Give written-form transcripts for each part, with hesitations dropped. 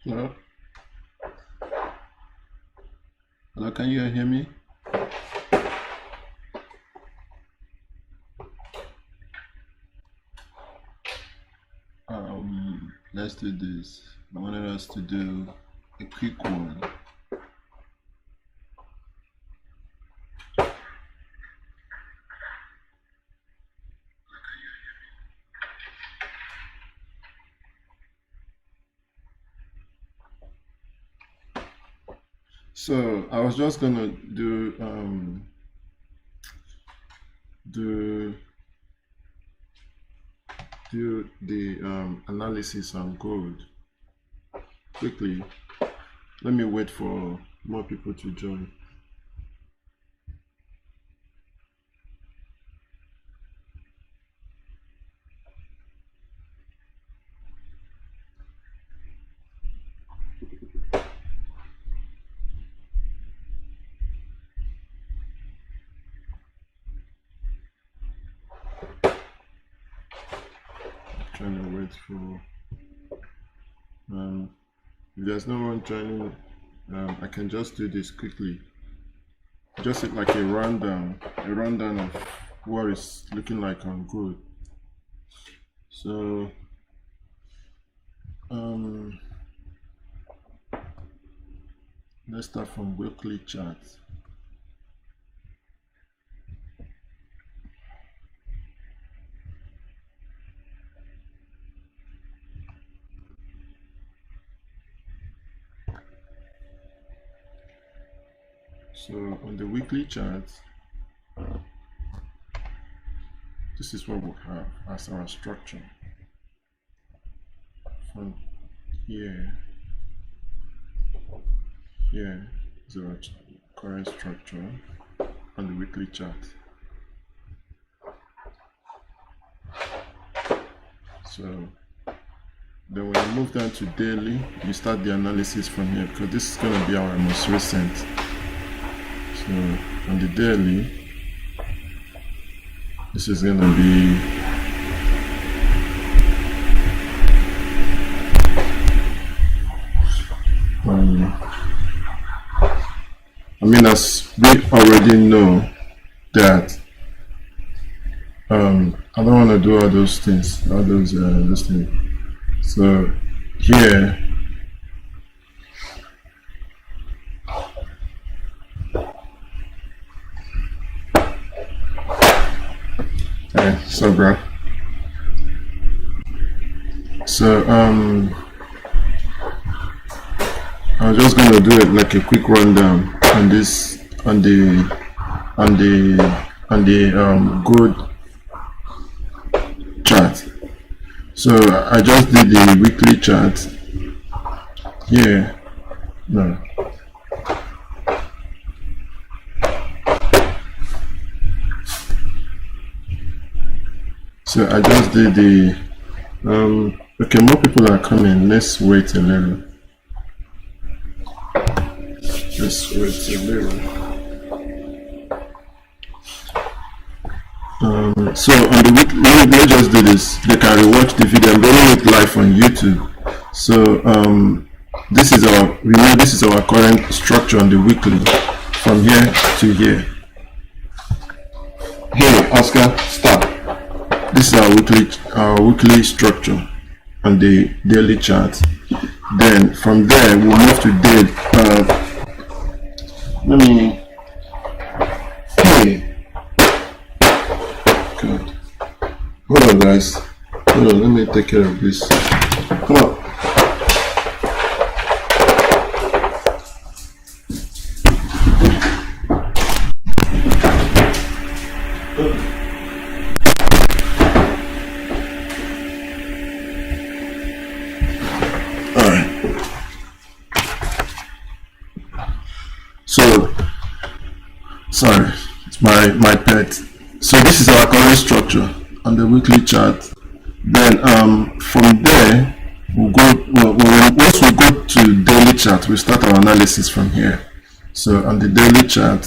Hello? Hello, can you hear me? Let's do this. I wanted us to do a quick one. So I was just gonna do do the analysis on gold quickly. Let me wait for more people to join. Trying to wait for if there's no one joining, I can just do this quickly. Just like a rundown of what is looking like on gold. So let's start from weekly chart. So on the weekly chart, this is what we have as our structure. From here is our current structure on the weekly chart. So then when you move down to daily, you start the analysis from here because this is going to be our most recent. So on the daily, this is going to be as we already know that I don't want to do all those things, those things. So here so bro. So I was just gonna do it like a quick rundown on this on the good chart. So I just did the weekly chart here. No. So I just did the okay, more people are coming. Let's wait a little. Let's wait a little. So on the week, let's just do this. They can rewatch the video. I'm doing it live on YouTube. So this is our current structure on the weekly, from here to here. Hey Oscar, stop. This is our weekly structure on the daily chart. Then from there we'll move to day. Hey. God. Hold on, guys. Hold on. Let me take care of this. Come on. So, sorry, it's my pet. So this is our current structure on the weekly chart. Then from there we'll once we go to daily chart, we start our analysis from here. So on the daily chart,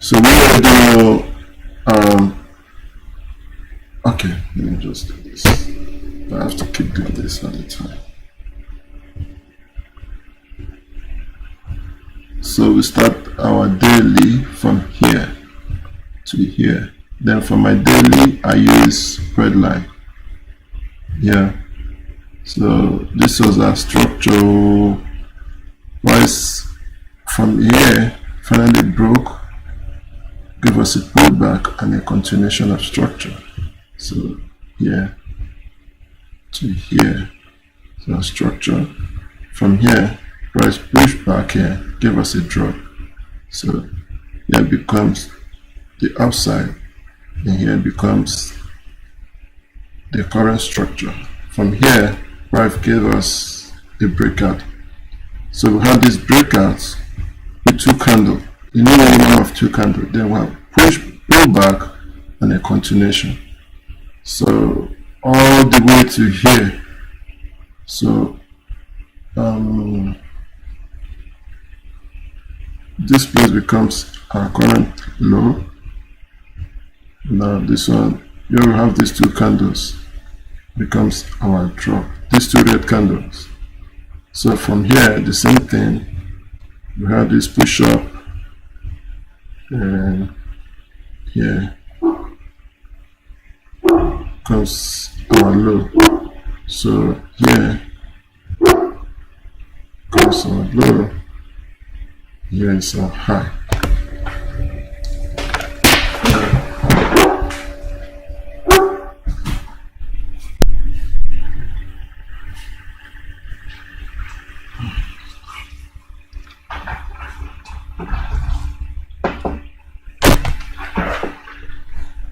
so we already know Okay, let me just do this. I have to keep doing this all the time. So we start our daily from here to here. Then for my daily, I use red line. Yeah. So this was our structure. Price from here finally broke, give us a pullback and a continuation of structure. So here to here, so structure. From here, price push back here, give us a drop. So here becomes the upside, and here becomes the current structure. From here, price gave us a breakout. So we have these breakouts with two candles. You know minimum of two candles. Then we have push, pull back, and a continuation. So all the way to here. So this place becomes our current low. Now this one, here we have these two candles, becomes our drop. These two red candles. So from here, the same thing. We have this push up, and here comes our low. So here comes our low. Here is our high.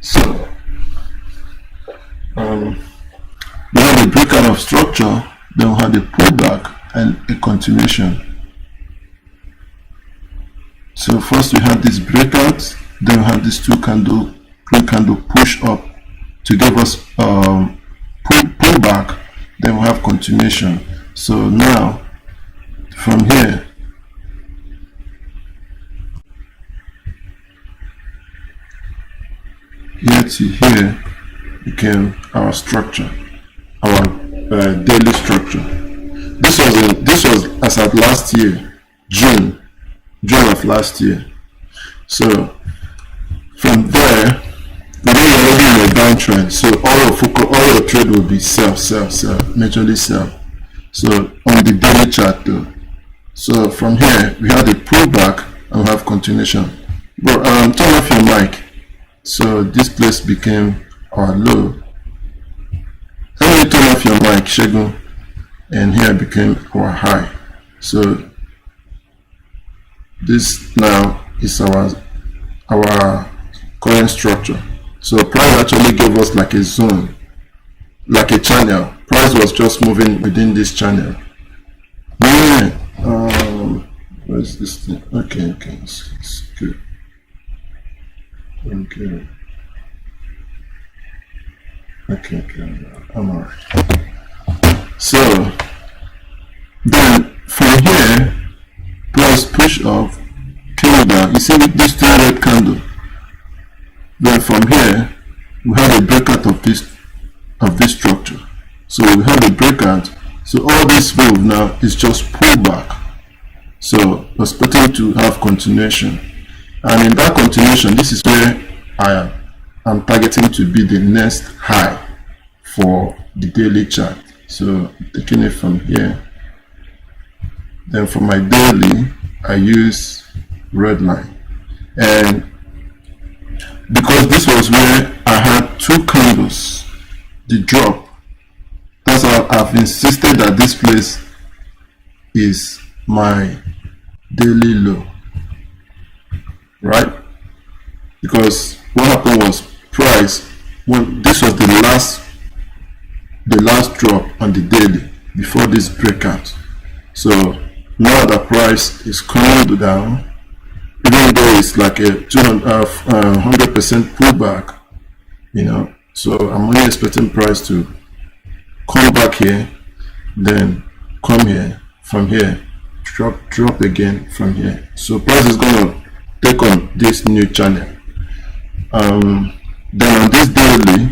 So we have a breakout of structure, then we have a pullback and a continuation. So first we have this breakout, then we have this two candle push up to give us pull back, then we have continuation. So now from here to here became our structure, our daily structure. This was as at last year, June of last year. So from there, we're already in a downtrend. So all your trade will be sell, majorly sell. So on the daily chart though. So from here we have a pullback and we have continuation. But turn off your mic. So this place became our low. Let me turn off your mic, Shegun, and here became our high. So this now is our current structure. So price actually gave us like a zone, like a channel. Price was just moving within this channel. Yeah. Where's this thing? Okay, it's good. Okay, I'm alright. So then from here, price push up, came down. You see this two red candle. Then from here, we have a breakout of this structure. So we have a breakout. So all this move now is just pullback. So we're expecting to have continuation. And in that continuation, this is where I am targeting to be the next high for the daily chart. So taking it from here. Then for my daily, I use red line. And because this was where I had two candles, the drop, that's why I've insisted that this place is my daily low, right? Because what happened was price, when this was the last drop on the daily before this breakout. So now the price is coming down, even though it's like a 100% pullback, you know. So I'm only expecting price to come back here, then come here, from here, drop again from here. So price is gonna take on this new channel. Then on this daily,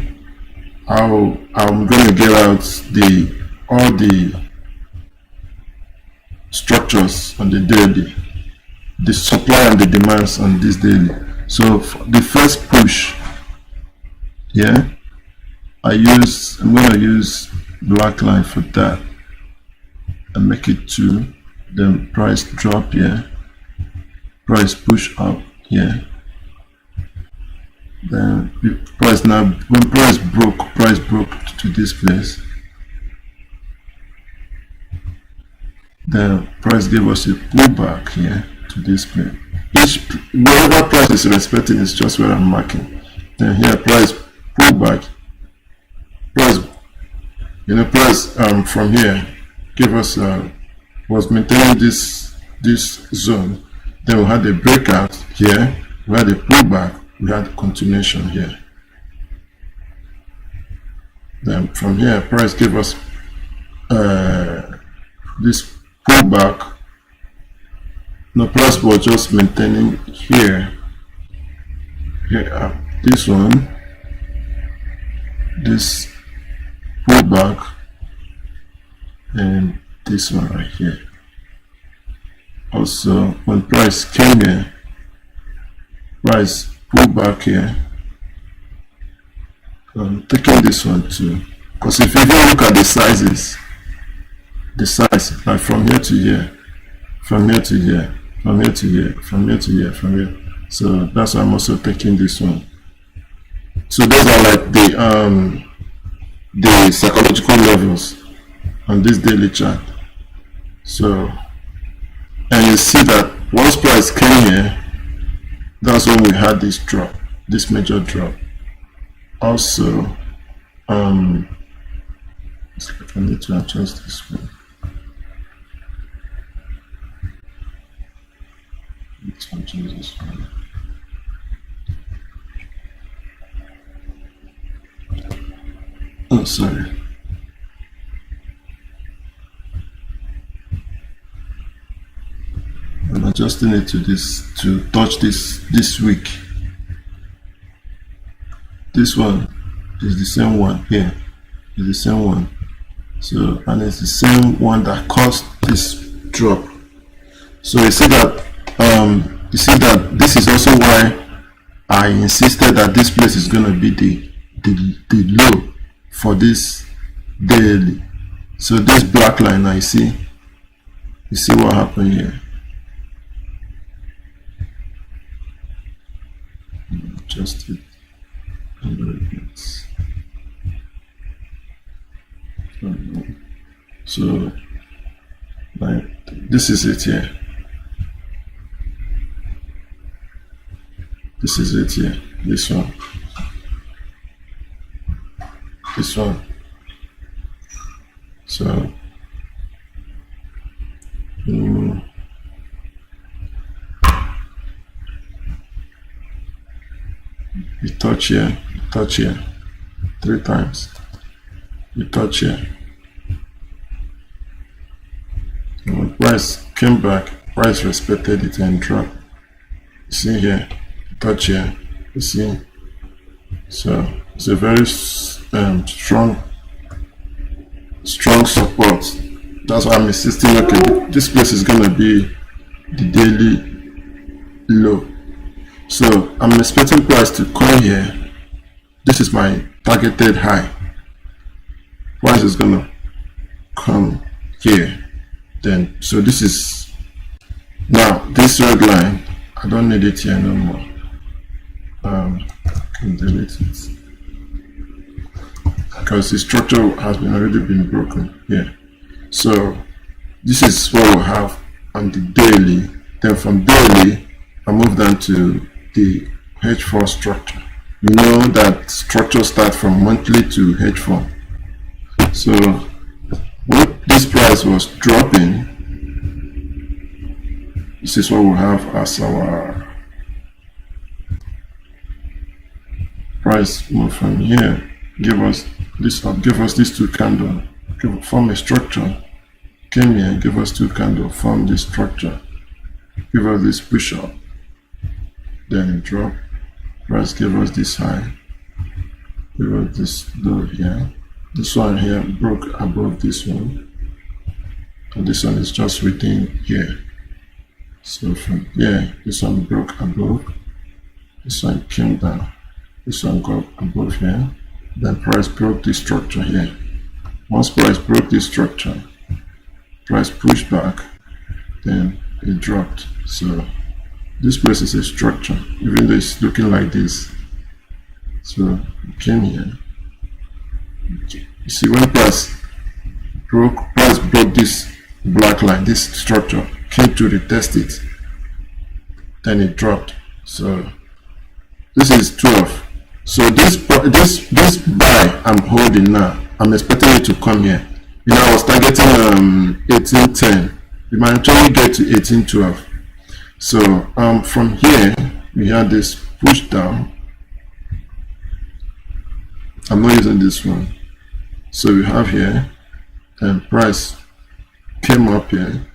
I'm going to get out all the structures on the daily, the supply and the demands on this daily. So the first push, yeah, I'm going to use black line for that and make it 2. Then price drop here, price push up here. Then price now, when price broke to this place. Then price gave us a pullback here to this place. Wherever price is respecting is just where I'm marking. Then here price pullback. Price from here gave us was maintaining this zone. Then we had a breakout here. We had a pullback. We had a continuation here. Then from here price gave us this pullback. No, price was just maintaining here. This one, this pullback, and this one right here. Also, when price came here, price pulled back here. I'm taking this one too, because if you even look at the sizes, the size like from here to here, from here to here, from here to here, from here to here, from here. So that's why I'm also taking this one. So those are like the psychological levels on this daily chart. So, and you see that once price came here, that's when we had this drop, this major drop. Also, it's like I need to adjust this one. Let's adjust this one. Oh, sorry. I'm adjusting it to touch this week. This one is the same one here. It's the same one. So, and it's the same one that caused this drop. So you see that this is also why I insisted that this place is going to be the low for this daily. So this black line now, you see what happened here. Adjust it. So like this is it here. This is it here. This one. This one. So you touch here, 3 times. You touch here. And when price came back, price respected it and dropped. You see here, you touch here, you see. So it's a very strong support. That's why I'm insisting, okay, this place is gonna be the daily low. So I'm expecting price to come here. This is my targeted high. Price is gonna come here. Then so this is now this red line. I don't need it here no more. I can delete it because the structure has already been broken here. So this is what we'll have on the daily. Then from daily I move down to the H4 structure. You know that structure starts from monthly to H4. So when this price was dropping, this is what we have as our price move from here. Give us these 2 candles, form a structure. Came here, give us 2 candles, form this structure, give us this push up, then it drop. Price give us this high, We wrote this low here. This one here broke above this one, and this one is just within here. So from here, this one broke above, this one came down, this one got above here, then price broke this structure here. Once price broke this structure, price pushed back, then it dropped. So this place is a structure, even though it's looking like this. So it came here. You see, when price broke this black line, this structure, came to retest it, then it dropped. So this is 12. So this buy I'm holding now, I'm expecting it to come here. You know, I was targeting 1810. We might actually get to 1812. So from here we had this push down. I'm not using this one. So we have here, and price came up here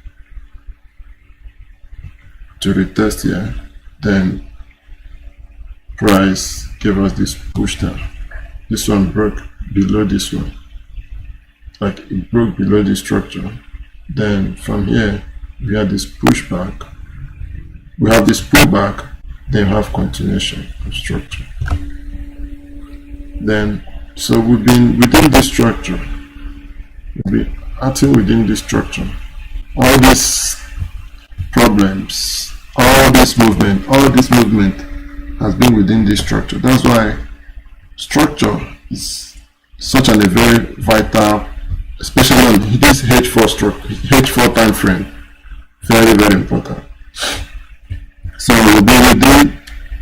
to retest here, then price gave us this push down. This one broke below this one, like it broke below the structure. Then from here we have this pushback, we have this pullback, then we have continuation of structure. Then so we've been within this structure, we've been acting within this structure. All these problems, all this movement has been within this structure. That's why structure is such a very vital, especially on this H4 structure, H4 time frame. Very, very important. So we'll be within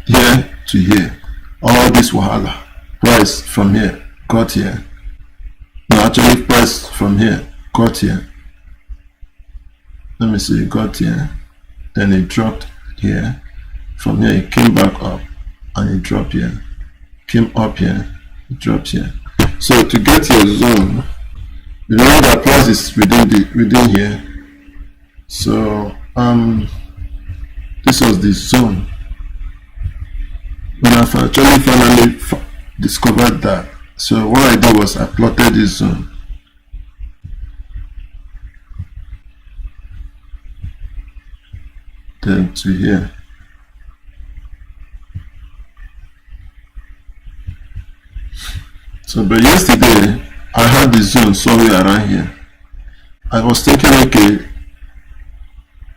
here to here. All this wahala, price from here got here. No, actually price from here got here. Let me see, it got here, then it dropped here. From here it came back up and it dropped here. Came up here, it dropped here. So to get your zone, you know that price is within here. So this was the zone. When I finally discovered that, so what I did was I plotted this zone. Then to here. So but yesterday I had the zone somewhere around here. I was thinking, okay,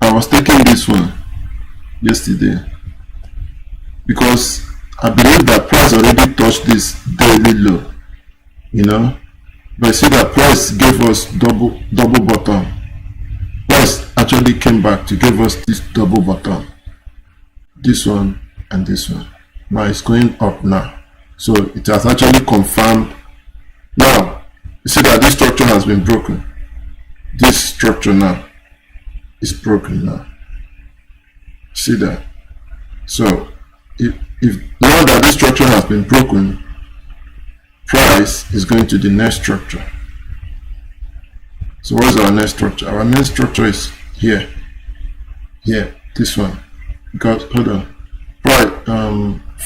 I was taking this one yesterday because I believe that price already touched this daily low, you know, but see that price gave us double bottom. Price actually came back to give us this double bottom, this one and this one. Now it's going up now, so it has actually confirmed. Now you see that this structure has been broken. This structure now is broken now. See that? So if now that this structure has been broken, price is going to the next structure. So what is our next structure? Our next structure is here, this one. Because hold on, price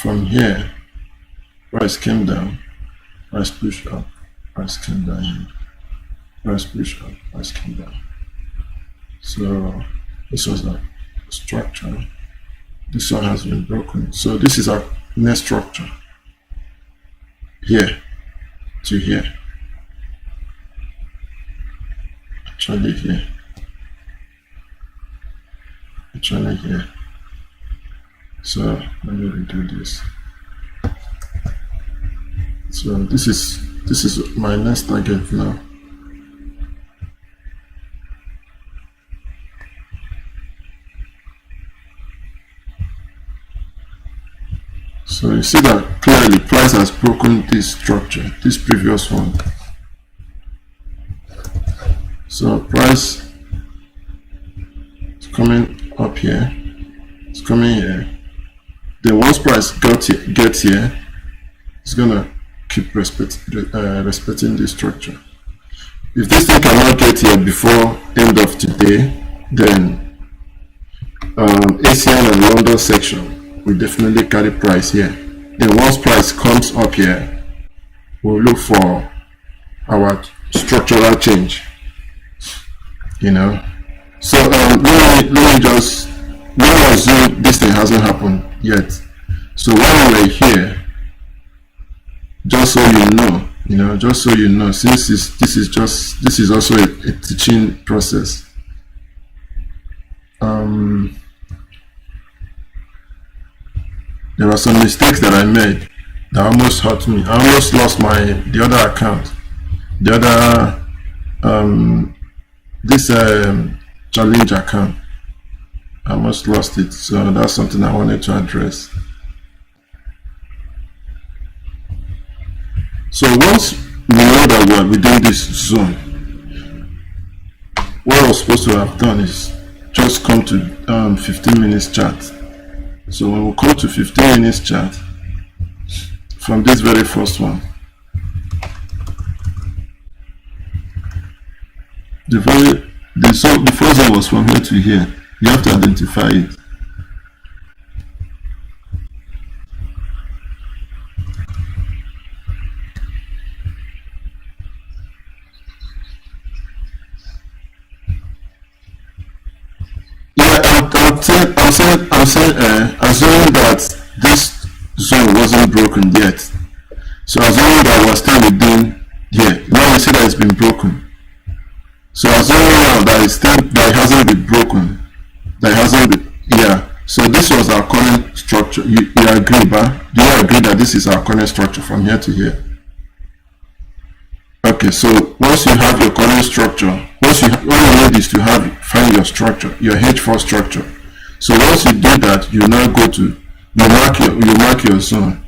from here, price came down, price pushed up, price came down here, price pushed up, price came down. So this was a structure. This one has been broken. So this is our next structure. Here to here. Actually here. Actually here. So let me redo this. So this is my next target now. So you see that clearly price has broken this structure, this previous one. So price is coming up here, it's coming here. Then once price gets here, it's gonna keep respecting this structure. If this thing cannot get here before end of today, then ACN and London section will definitely carry price here. Then once price comes up here, we'll look for our structural change, you know. So let me just, let's assume this thing hasn't happened yet. So while we're here, just so you know, just so you know, since this is also a teaching process. There were some mistakes that I made that almost hurt me. I almost lost the other account, the other this challenge account. I almost lost it, so that's something I wanted to address. So once we know that we're within this zone, what I was supposed to have done is just come to 15 minutes chart. So when we come to 15 minutes chart, from this very first one, the first one was from here to here. You have to identify it. Assuming that this zone wasn't broken yet. So assuming that we're still within here. Now you see that it's been broken. So assuming now that it hasn't been broken, that it hasn't been, yeah. So this was our current structure. You agree, but do you agree that this is our current structure from here to here? Okay, so once you have your current structure, all you need is to find your structure, your H4 structure. So once you do that, you now go to you mark your zone.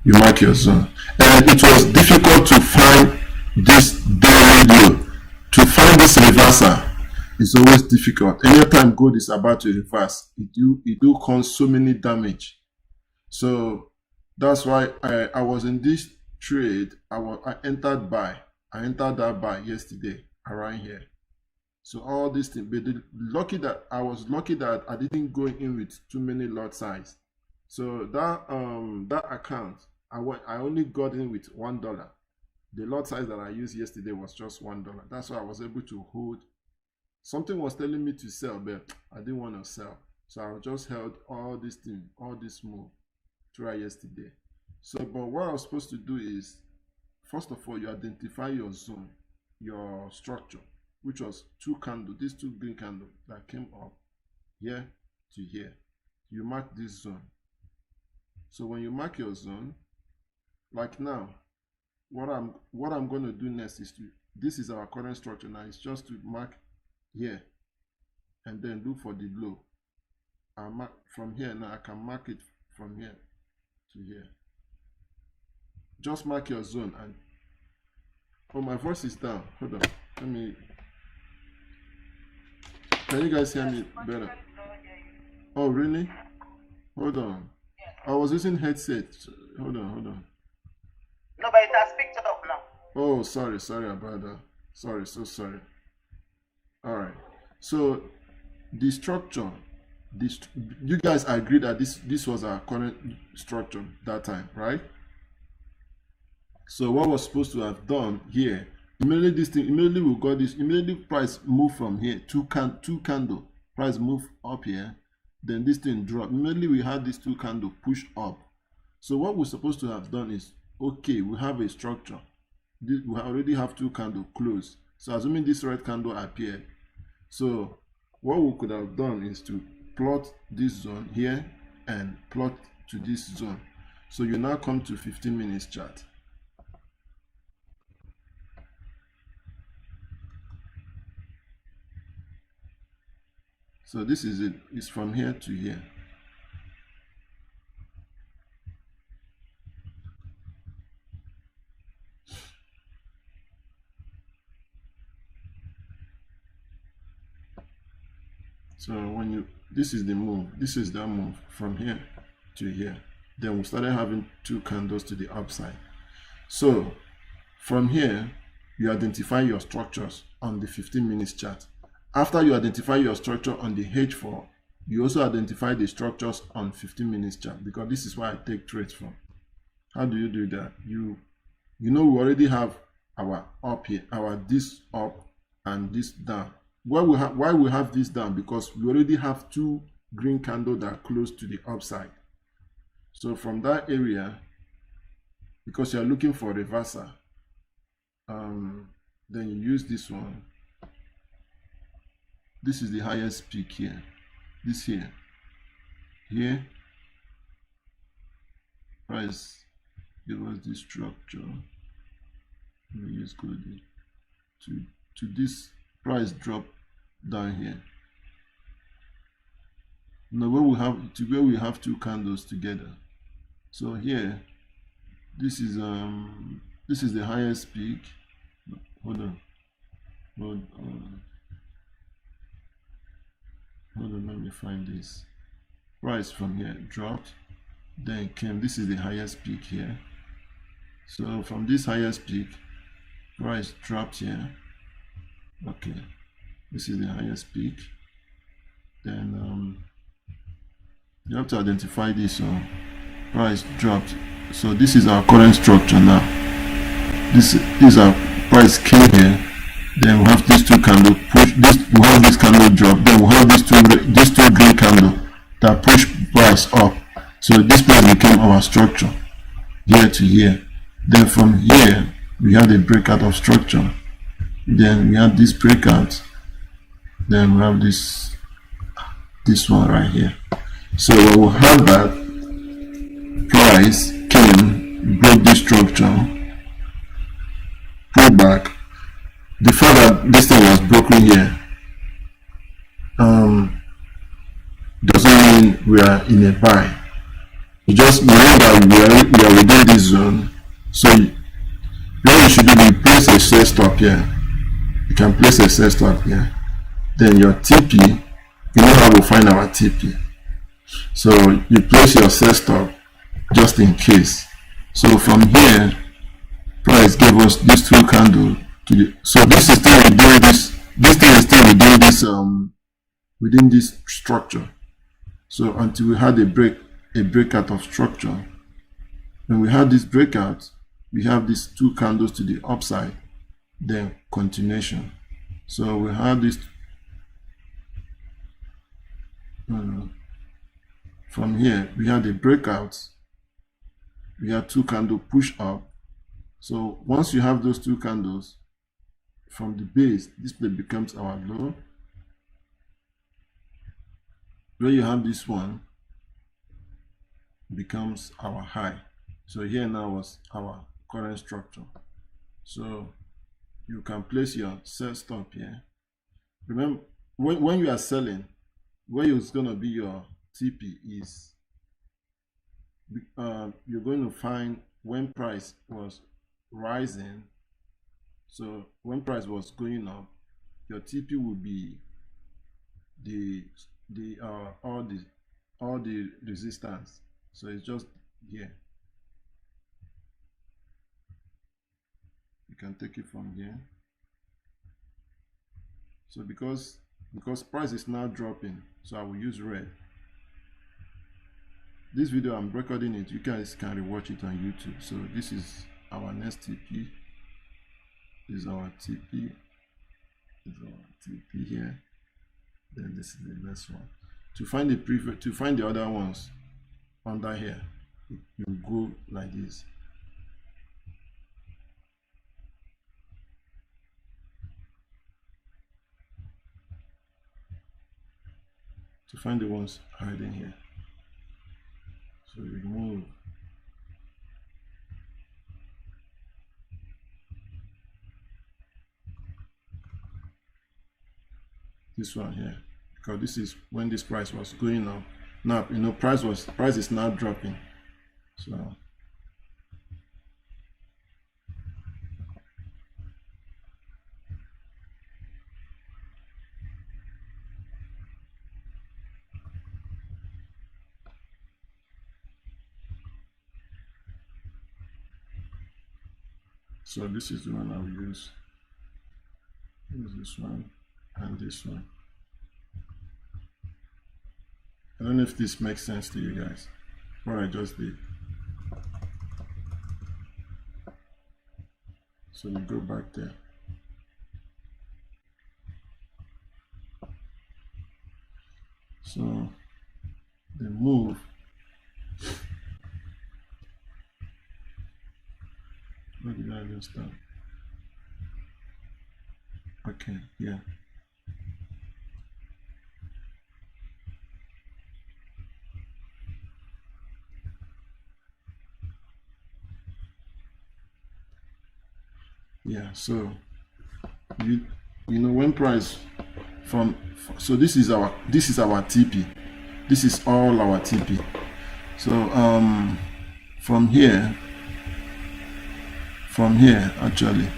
You mark your zone, and it was difficult to find this very low. To find this reversal is always difficult. Anytime gold is about to reverse, it do cause so many damage. So that's why I was in this trade. I entered that buy yesterday around here. So all these things, but I was lucky that I didn't go in with too many lot size. So that account, I only got in with $1. The lot size that I used yesterday was just $1. That's why I was able to hold. Something was telling me to sell, but I didn't want to sell. So I just held all this move throughout yesterday. So, but what I was supposed to do is, first of all, you identify your zone, your structure, which was these two green candles that came up here to here. You mark this zone. So when you mark your zone, like now, what I'm going to do next is this is our current structure now. It's just to mark here and then look for the low. I mark from here now. I can mark it from here to here. Just mark your zone. And oh, my voice is down. Hold on. Can you guys hear me better? Oh, really? Hold on. I was using headset. Hold on. No, but it has picked up now. Oh, sorry about that. So sorry. All right. So the structure, you guys agree that this was our current structure that time, right? So what was supposed to have done here? Immediately we got this. Immediately price move from here. Two candle price move up here. Then this thing drop. Immediately we had these two candle push up. So what we're supposed to have done is, okay, we have a structure. We already have two candle close. So assuming this red candle appeared, so what we could have done is to plot this zone here and plot to this zone. So you now come to 15 minutes chart. So this is it. It's from here to here. So this is the move, this is that move from here to here. Then we started having two candles to the upside. So from here, you identify your structures on the 15 minutes chart. After you identify your structure on the H4, you also identify the structures on 15 minutes chart, because this is where I take trades from. How do you do that? You you know, we already have our up here, our this up and this down. Why we have this down? Because we already have two green candles that are close to the upside. So from that area, because you are looking for reversal, then you use this one. This is the highest peak here. This here, price give us this structure. Let me use good to this price drop down here. Now where we have two candles together. So here, this is the highest peak. Hold on, let me find this. Price from here dropped, then came. This is the highest peak here. So from this highest peak, price dropped here. Okay, this is the highest peak. Then you have to identify this. So price dropped. So this is our current structure now. This is our price came here. Then we have these two candles push. We have this candle drop. Then we have these two green candle that push price up. So this price became our structure here to here. Then from here we had a breakout of structure. Then we had this breakout. Then we have this one right here. So when we have that, price came, broke this structure, pull back. The fact that this thing was broken here doesn't mean we are in a buy. You just remember we are within this zone. So what you should do, you place a sell stop here. You can place a sell stop here. Then your TP, you know how we find our TP. So you place your sell stop just in case. So from here, price gave us these two candles. So this is still within this. This thing is still within this within this structure. So until we had a breakout of structure. When we had this breakout, we have these two candles to the upside. Then continuation. So we have this. From here, we had a breakout. We had two candles push up. So once you have those two candles, from the base, this place becomes our low. Where you have this one, becomes our high. So here now was our current structure. So you can place your sell stop here. Remember, when you are selling, where is going to be your TP is you're going to find when price was rising. So when price was going up, your TP would be all the resistance. So it's just here. You can take it from here. So because price is now dropping, so I will use red. This video I'm recording it, you guys can rewatch it on YouTube. So this is our next TP. This is our TP. This is our TP here. Then this is the next one. To find the other ones under here, you go like this. To find the ones hiding here. So you move. This one here, because this is when this price was going up. Now you know price is now dropping. So this is the one I will use. Use this one and this one. I don't know if this makes sense to you guys, what I just did. So we go back there. So the move, where did I just start? Okay, yeah. Yeah, so you know when price from, so this is our TP. This is all our TP. So from here actually,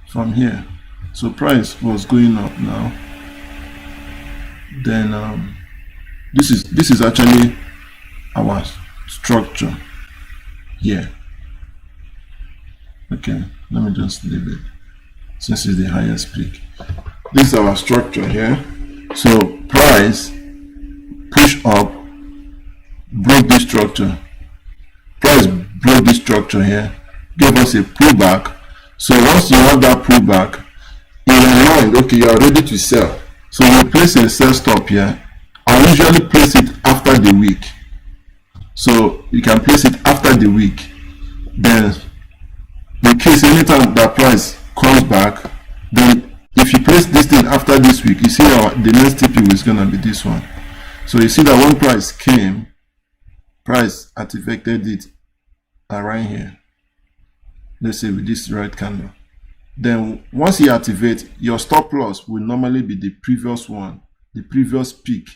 from here, so price was going up now. Then this is actually our structure here. Okay, let me just leave it since it's the highest peak. This is our structure here. So price push up, broke this structure. Price broke this structure here, gave us a pullback. So once you have that pullback in your mind, okay, you are ready to sell. So you place a sell stop here. I usually place it after the week. So you can place it after the week. Then in case anytime that price comes back, then if you place this thing after this week, you see the next TP is gonna be this one. So you see that when price came, price activated it around here. Let's say with this red candle. Then once you activate, your stop loss will normally be the previous one, the previous peak.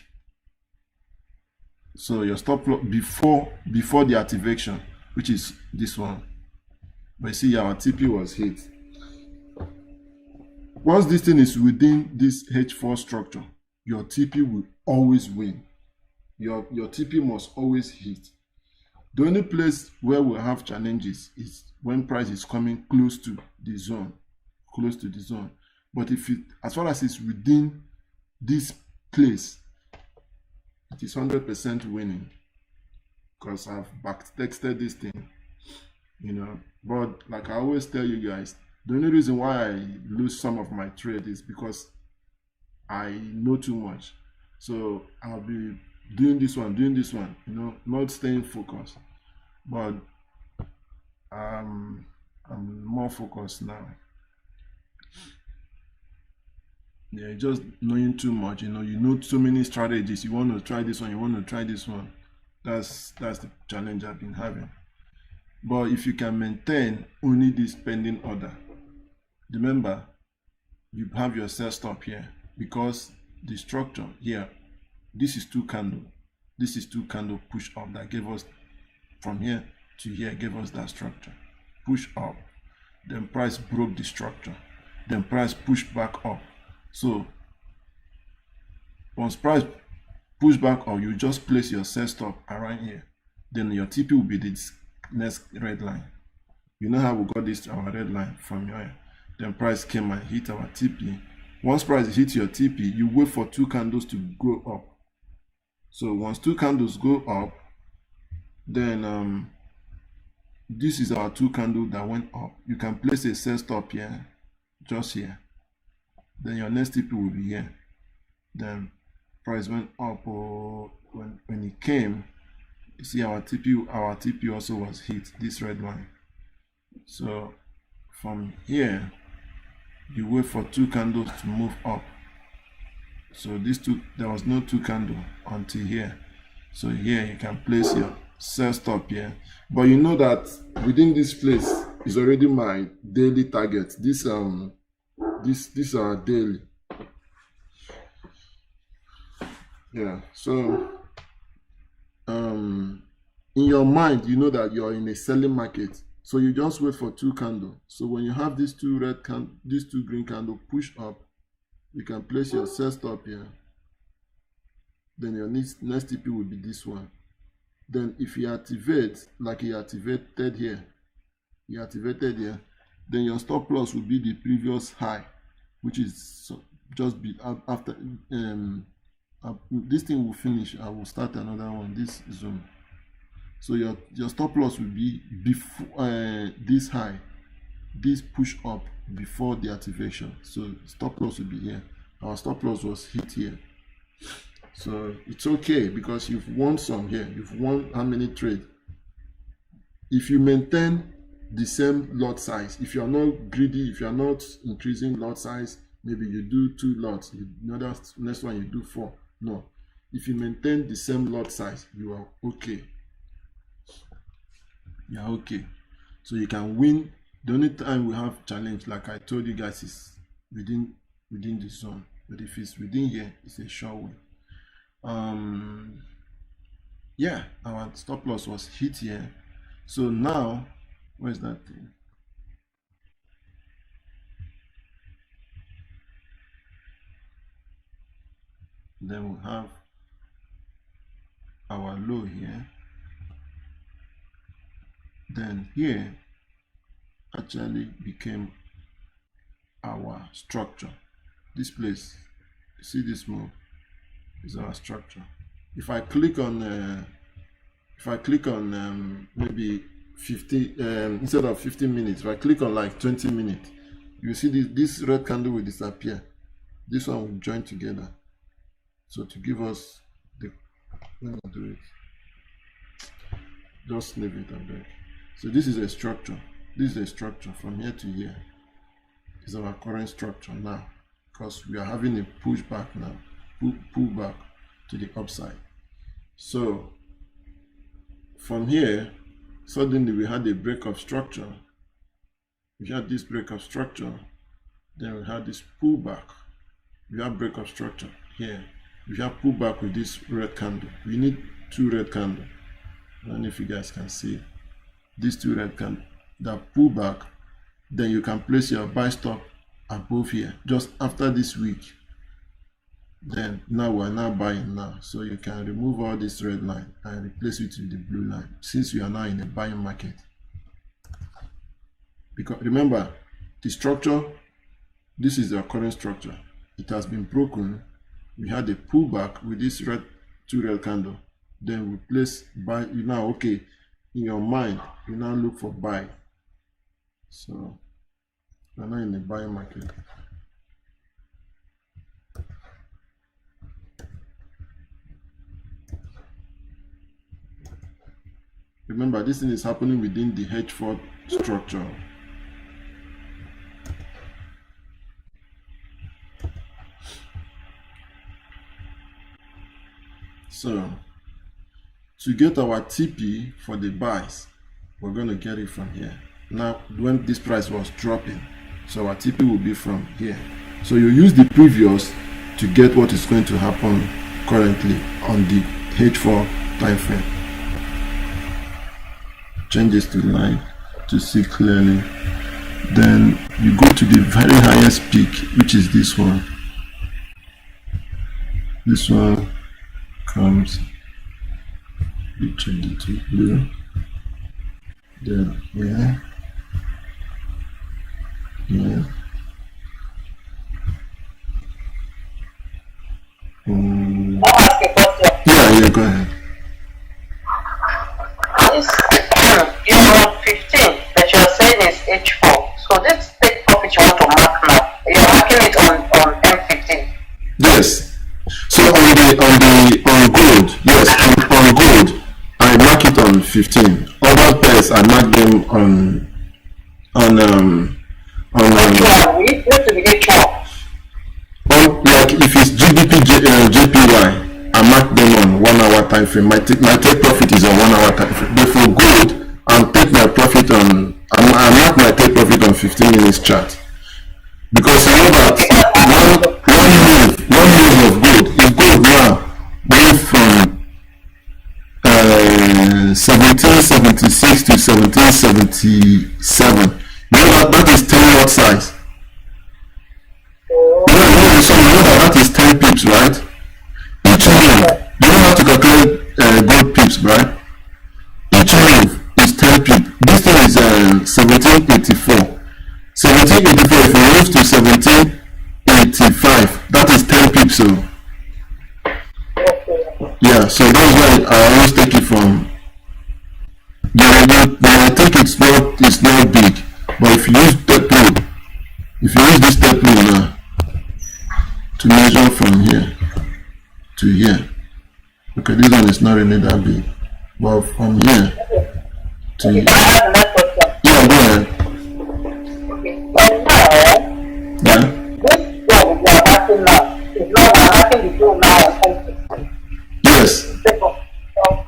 So your stop loss before the activation, which is this one. But you see our TP was hit. Once this thing is within this H4 structure, your TP will always win. Your TP must always hit. The only place where we have challenges is when price is coming close to the zone. But if it, as far as it's within this place, it is 100% winning, because I've backtested this thing, you know. But like I always tell you guys, the only reason why I lose some of my trade is because I know too much. So I'll be doing this one, you know, not staying focused. But I'm more focused now. Yeah, just knowing too much, you know so many strategies. You want to try this one, That's the challenge I've been having. But if you can maintain only this pending order, remember you have your sell stop here, because the structure here, this is two candle push up that gave us from here to here, gave us that structure push up. Then price broke the structure, then price pushed back up. So once price push back up, you just place your sell stop around here. Then your TP will be this next red line. You know how we got this our red line from here. Then price came and hit our TP. Once price hits your TP, you wait for two candles to go up. So once two candles go up, then this is our two candle that went up. You can place a sell stop here, just here. Then your next TP will be here. Then price went up, or when it came, you see our TP also was hit, this red line. So from here, you wait for two candles to move up. So there was no two candle until here. So here you can place your sell stop here. But you know that within this place is already my daily target. This are daily. Yeah, so in your mind, you know that you're in a selling market. So you just wait for two candles. So when you have these two green candle push up, you can place your sell stop here. Then your next TP will be this one. Then if you activate, like you activated here, then your stop loss will be the previous high, which is just be after this thing will finish. I will start another one, this zone. So your stop loss will be before this high, this push up before the activation. So stop loss will be here. Our stop loss was hit here. So it's okay because you've won some here. You've won how many trades? If you maintain the same lot size, if you are not greedy, if you are not increasing lot size, maybe you do 2 lots, next one you do 4. No, if you maintain the same lot size, you are okay. You are okay. So you can win. The only time we have challenge, like I told you guys, is within the zone. But if it's within here, it's a sure win. Yeah, our stop loss was hit here. So now, where's that thing? Then we have our low here. Then here actually became our structure. This place, you see this move, is our structure. If I click on maybe 50 instead of 15 minutes, if I click on like 20 minutes, you see this red candle will disappear. This one will join together. So to give us the, let me do it. Just leave it and back. So this is a structure. This is a structure from here to here. Is our current structure now, because we are having a pushback now, pull back to the upside. So from here, suddenly we had a break of structure. We had this break of structure, then we had this pullback. We have break of structure here. We have pullback with this red candle. We need 2 red candles. I don't know if you guys can see these 2 red candles. That pullback, then you can place your buy stop above here just after this week. Then now we're now buying now, so you can remove all this red line and replace it with the blue line, since we are now in a buying market. Because remember, the structure, this is our current structure. It has been broken. We had a pullback with this 2 red candle. Then we place buy. You now, okay, in your mind, you now look for buy. So we're now in a buying market. Remember, this thing is happening within the H4 structure. So to get our TP for the buys, we're going to get it from here. Now, when this price was dropping, so our TP will be from here. So you use the previous to get what is going to happen currently on the H4 time frame. Change this to line to see clearly. Then you go to the very highest peak, which is this one. This one comes, we change it to blue. Then yeah. Yeah. Yeah, go ahead. This you are 15 that you are saying is H4. So this take profit you want to mark now. You're marking it on M15. Yes. So on gold, yes, on gold, I mark it on 15. Other pairs I mark them on We go to the H4. Like if it's GBP JPY, I mark them on 1 hour time frame. My take profit is on 1 hour time frame. But for gold, I'll take my profit on, I mark my take profit on 15 minutes chart. Because you know that one move of gold, if gold now move from 1776 to 1777, you know that is 10 lot size. So you know that is 10 pips, right? Each move, you don't have to calculate gold pips, right? Each move is 10 pips. This thing is 1784. 1784, if you move to 1785, that is 10 pips. So yeah, so that's why I always take it from I think it's not big, but if you use step rule, if you use this step rule now to measure from here to here, okay, this one is not really that big, but from here to Okay, here, can I have another question? yeah, go ahead, Okay, so now, yeah, this job we are working now is not I'm working the job now on something. yes, Take off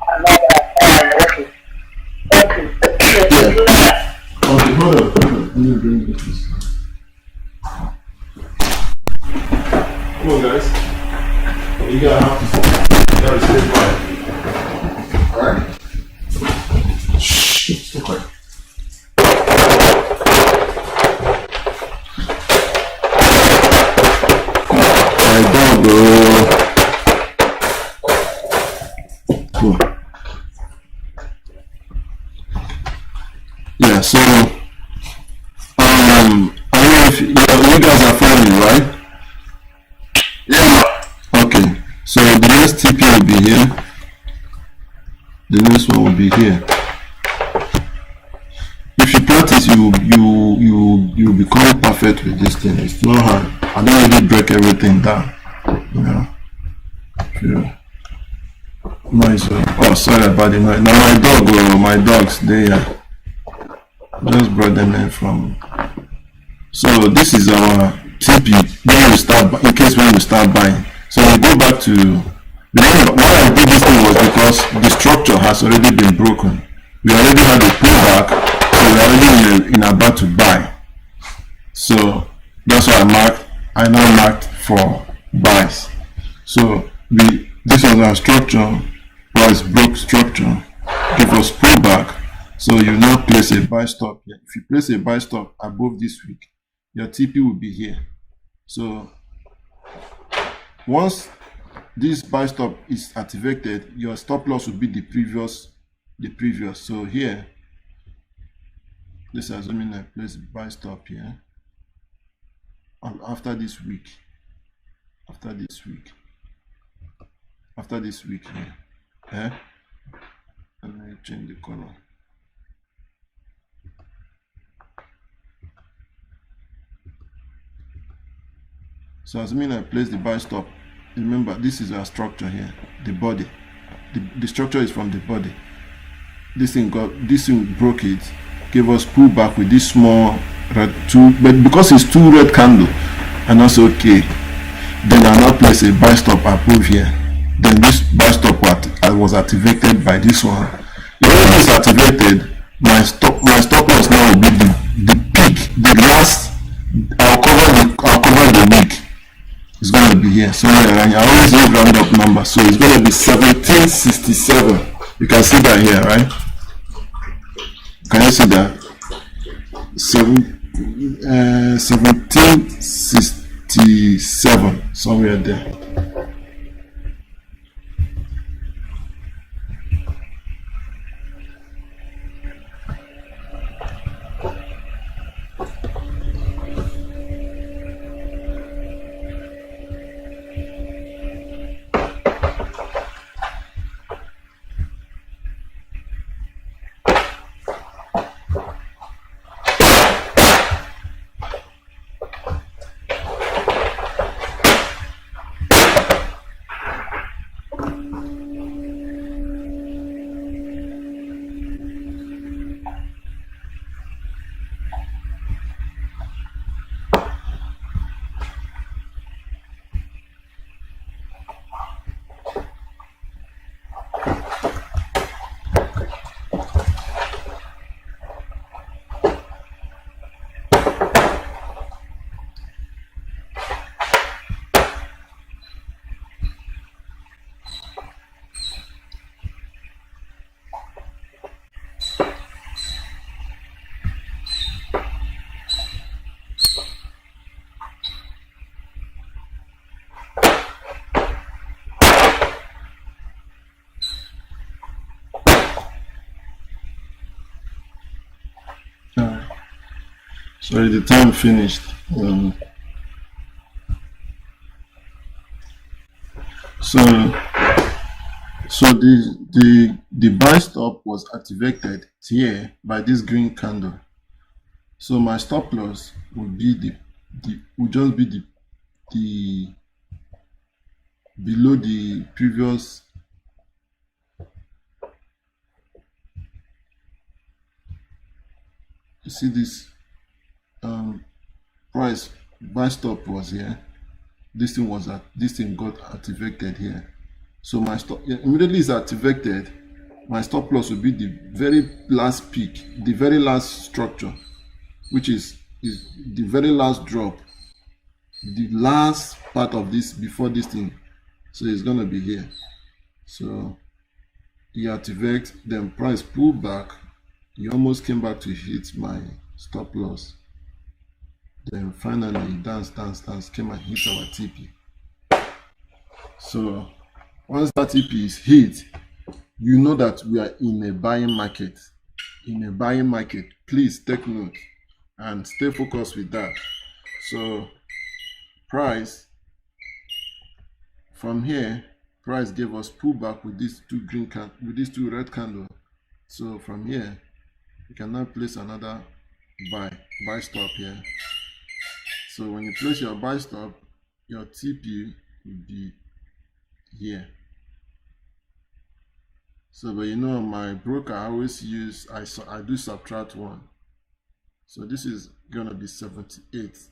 another okay. Thank you. yeah. Okay, hold on. Let me bring this. Come on, guys. You gotta stay quiet. Alright? Shh, stay quiet. My dog, bro. Cool. Yeah, so, I don't know if you guys are following, right? Yeah. Okay, so the next TP will be here. The next one will be here. If you practice, you become perfect with this thing. It's not hard. I don't really break everything down. You know. Yeah. Noise. Oh, sorry about the noise. Now my dogs, they just brought them in from. So this is our TP when we start, in case when we start buying. So we go back to, remember why I did this thing was because the structure has already been broken. We already had a pullback, so we're already in about to buy. So that's why I now marked for buys. So this was our structure, price broke structure, give us pullback. So you now place a buy stop here. If you place a buy stop above this week, your TP will be here. So once this buy stop is activated, your stop loss will be the previous. So here, let's assuming I place a buy stop here, and after this week here, and I change the color. So assuming I place the buy stop, remember this is our structure here, the body. The structure is from the body. This thing broke it, gave us pullback with this small red two, but because it's two red candle, and that's okay. Then I now place a buy stop above here. Then this buy stop was activated by this one. If it is activated, my stop loss now will be the peak, the last. I'll cover the week. It's going to be here. So I always use round up number. So it's going to be 1767. You can see that here, right? Can you see that? 1767, somewhere there. Sorry, the time finished. So the buy stop was activated here by this green candle. So my stop loss would be the would just be the below the previous. You see this price buy stop was here. This thing got activated here. So my stop immediately is activated. My stop loss will be the very last peak, the very last structure, which is the very last drop, the last part of this before this thing. So it's gonna be here. So you activate, then price pull back. You almost came back to hit my stop loss. Then finally dance, came and hit our TP. So once that TP is hit, you know that we are in a buying market. In a buying market, please take note and stay focused with that. So price from here, price gave us pullback with these two red candle. So from here, you can now place another buy stop here. So when you place your buy stop, your TP will be here. So, but you know, my broker, I always use, I do subtract 1. So this is gonna be 78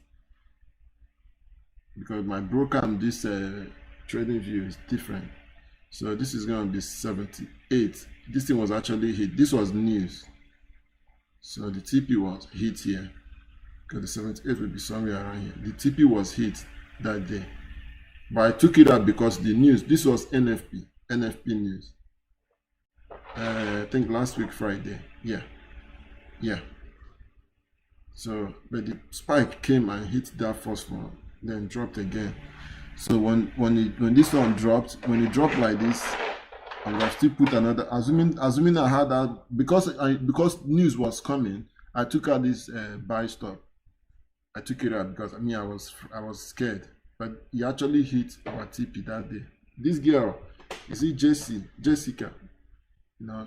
because my broker and this trading view is different. So this is gonna be 78. This thing was actually hit. This was news. So the TP was hit here because the 78 will be somewhere around here. The TP was hit that day, but I took it out because the news. This was NFP news. I think last week Friday. Yeah. So but the spike came and hit that first one, then dropped again. So when this one dropped, when it dropped like this, I would have still put another. Assuming I had that because news was coming, I took out this buy stop. I took it out because I was scared, but he actually hit our TP that day. This girl, you see Jessica. You know,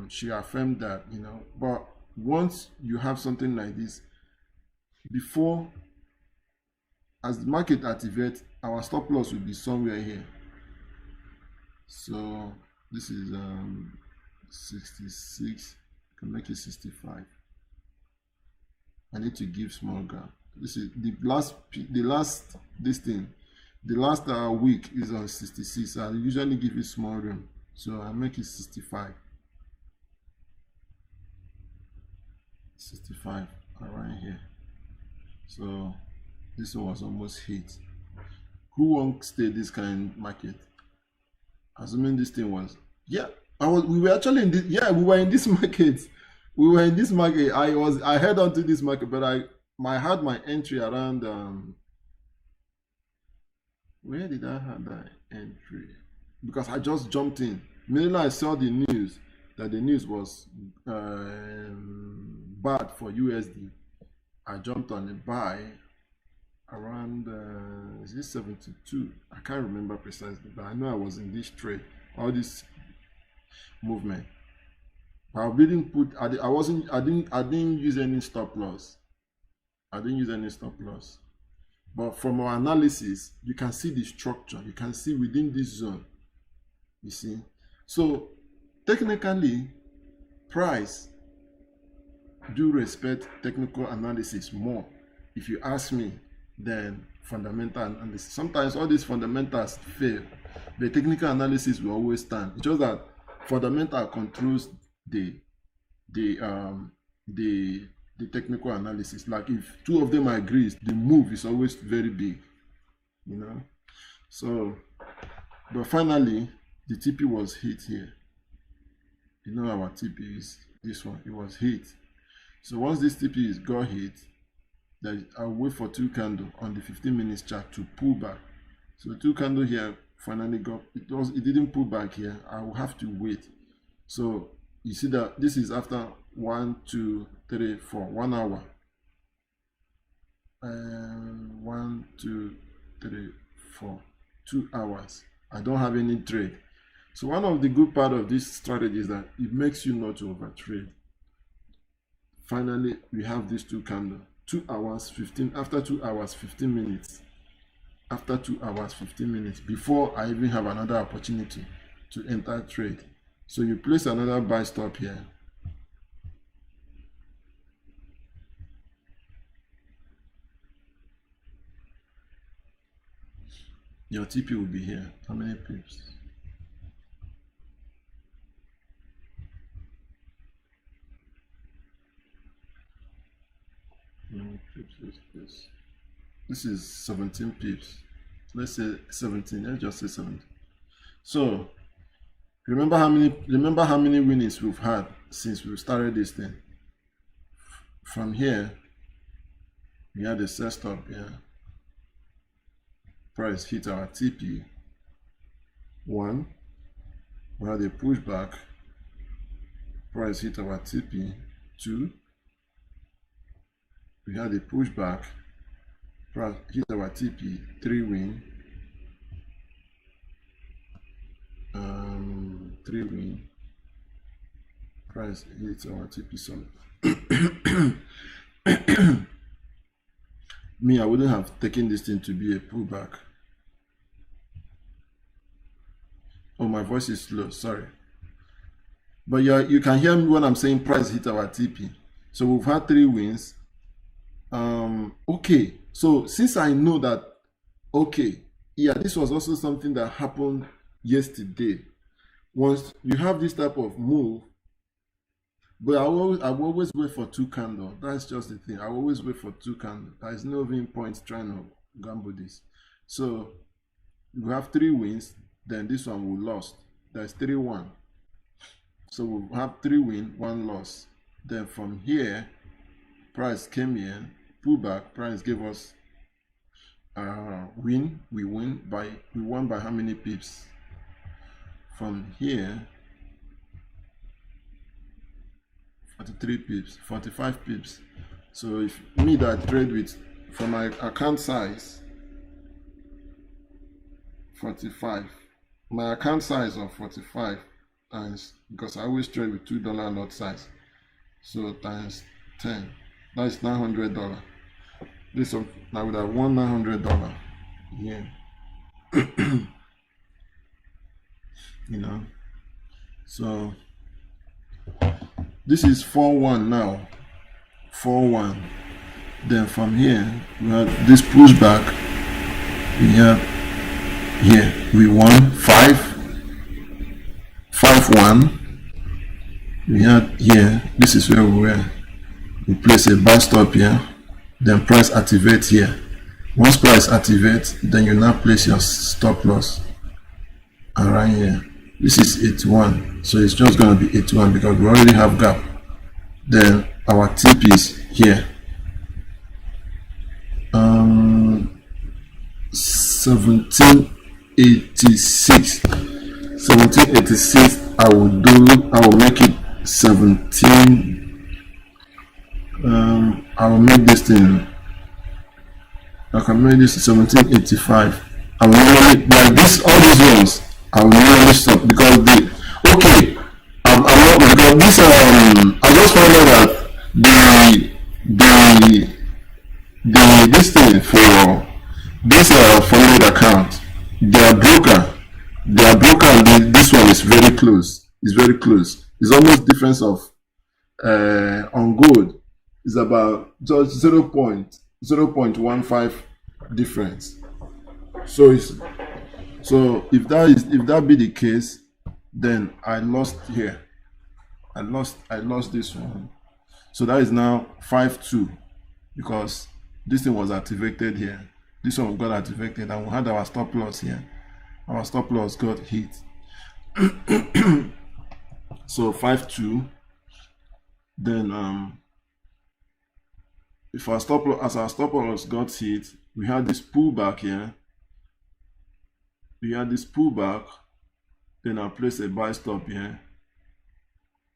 she affirmed that, you know, but once you have something like this, before, as the market activates, our stop loss will be somewhere here. So this is 66. I can make it 65. I need to give small gap. This is the last week is on 66. I usually give it small room. So I make it 65. 65 around here. So this one was almost hit. Who won't stay this kind of market? Assuming this thing was, we were actually in this, we were in this market. We were in this market. I head onto this market, but I had my entry around where did I have that entry? Because I just jumped in. Immediately I saw the news that the news was bad for USD. I jumped on a buy around is this 72? I can't remember precisely, but I know I was in this trade, all this movement. I didn't put. I didn't use any stop loss. I didn't use any stop loss. But from our analysis, you can see the structure. You can see within this zone. You see. So technically, price do respect technical analysis more, if you ask me, than fundamental analysis. Sometimes all these fundamentals fail, the technical analysis will always stand. It's just that fundamental controls the technical analysis. Like if two of them agrees, the move is always very big, you know. So, but finally, the TP was hit here. You know our TP is this one. It was hit. So once this TP is got hit, then I'll wait for 2 candle on the 15 minutes chart to pull back. So 2 candle here finally got it didn't pull back here. I will have to wait. So you see that this is after 1, 2, 3, 4, 1 hour. 1, 2, 3, 4, 2 hours. I don't have any trade. So one of the good part of this strategy is that it makes you not to overtrade. Finally, we have these two candles. 2 hours 15, after 2 hours 15 minutes. After 2 hours 15 minutes, before I even have another opportunity to enter trade. So you place another buy stop here. Your TP will be here. How many pips? How many pips is this? This is 17 pips. Let's say 17. Let's just say 17. So remember how many winnings we've had since we started this thing. From here, we had a set stop here. Price hit our TP. 1. We had a pushback. Price hit our TP. 2. We had a pushback. Price hit our TP. 3 win. 3 win. Price hit our TP. So me, I wouldn't have taken this thing to be a pullback. Oh, my voice is slow, sorry. But yeah, you can hear me when I'm saying price hit our TP. So we've had 3 wins. Okay, so since I know that, okay, yeah, this was also something that happened yesterday. Once you have this type of move, but I will always wait for 2 candles. That's just the thing. I will always wait for 2 candles. There is no even point trying to gamble this. So we have 3 wins. Then this one we lost. That's 3-1. So we have 3 win, 1 loss. Then from here, price came in, pullback. Price gave us win. We won by how many pips? From here, 43 pips, 45 pips. So if me that trade with, for my account size, 45. My account size of 45 times, because I always trade with $2 lot size, so times 10, that's $900. This one I would have won $900 here. You know, so this is 4-1 now, 4-1. Then from here we have this pushback. We have here we won 5-1. We had here, this is where we were. We place a buy stop here, then price activate here. Once price activates, then you now place your stop loss around here. This is 81, so it's just going to be 81 because we already have gap. Then our TP is here. 1786. I will make it 17. I will make this thing, I can make this 1785. I will normally, like this, all these ones I will normally stop because I'm not, because this I just found out that this thing for this funded account, their broker and this one is very close. It's very close. It's almost difference of on gold is about just 0.15 difference. So if that be the case, then I lost here. I lost this one. So that is now 5-2 because this thing was activated here. This one got activated and we had our stop loss here. Our stop loss got hit. So 5-2. Then if our stop loss got hit, we had this pullback here. Then I place a buy stop here.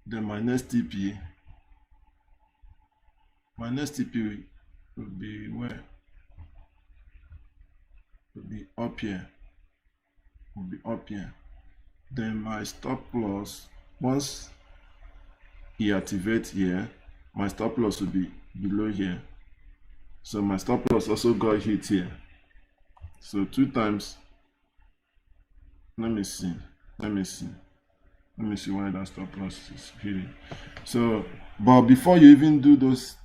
Then my next TP will be where? Will be up here. Then my stop loss, once he activates here, my stop loss will be below here. So my stop loss also got hit here. So 2 times. Let me see why that stop loss is hitting. So, but before you even do those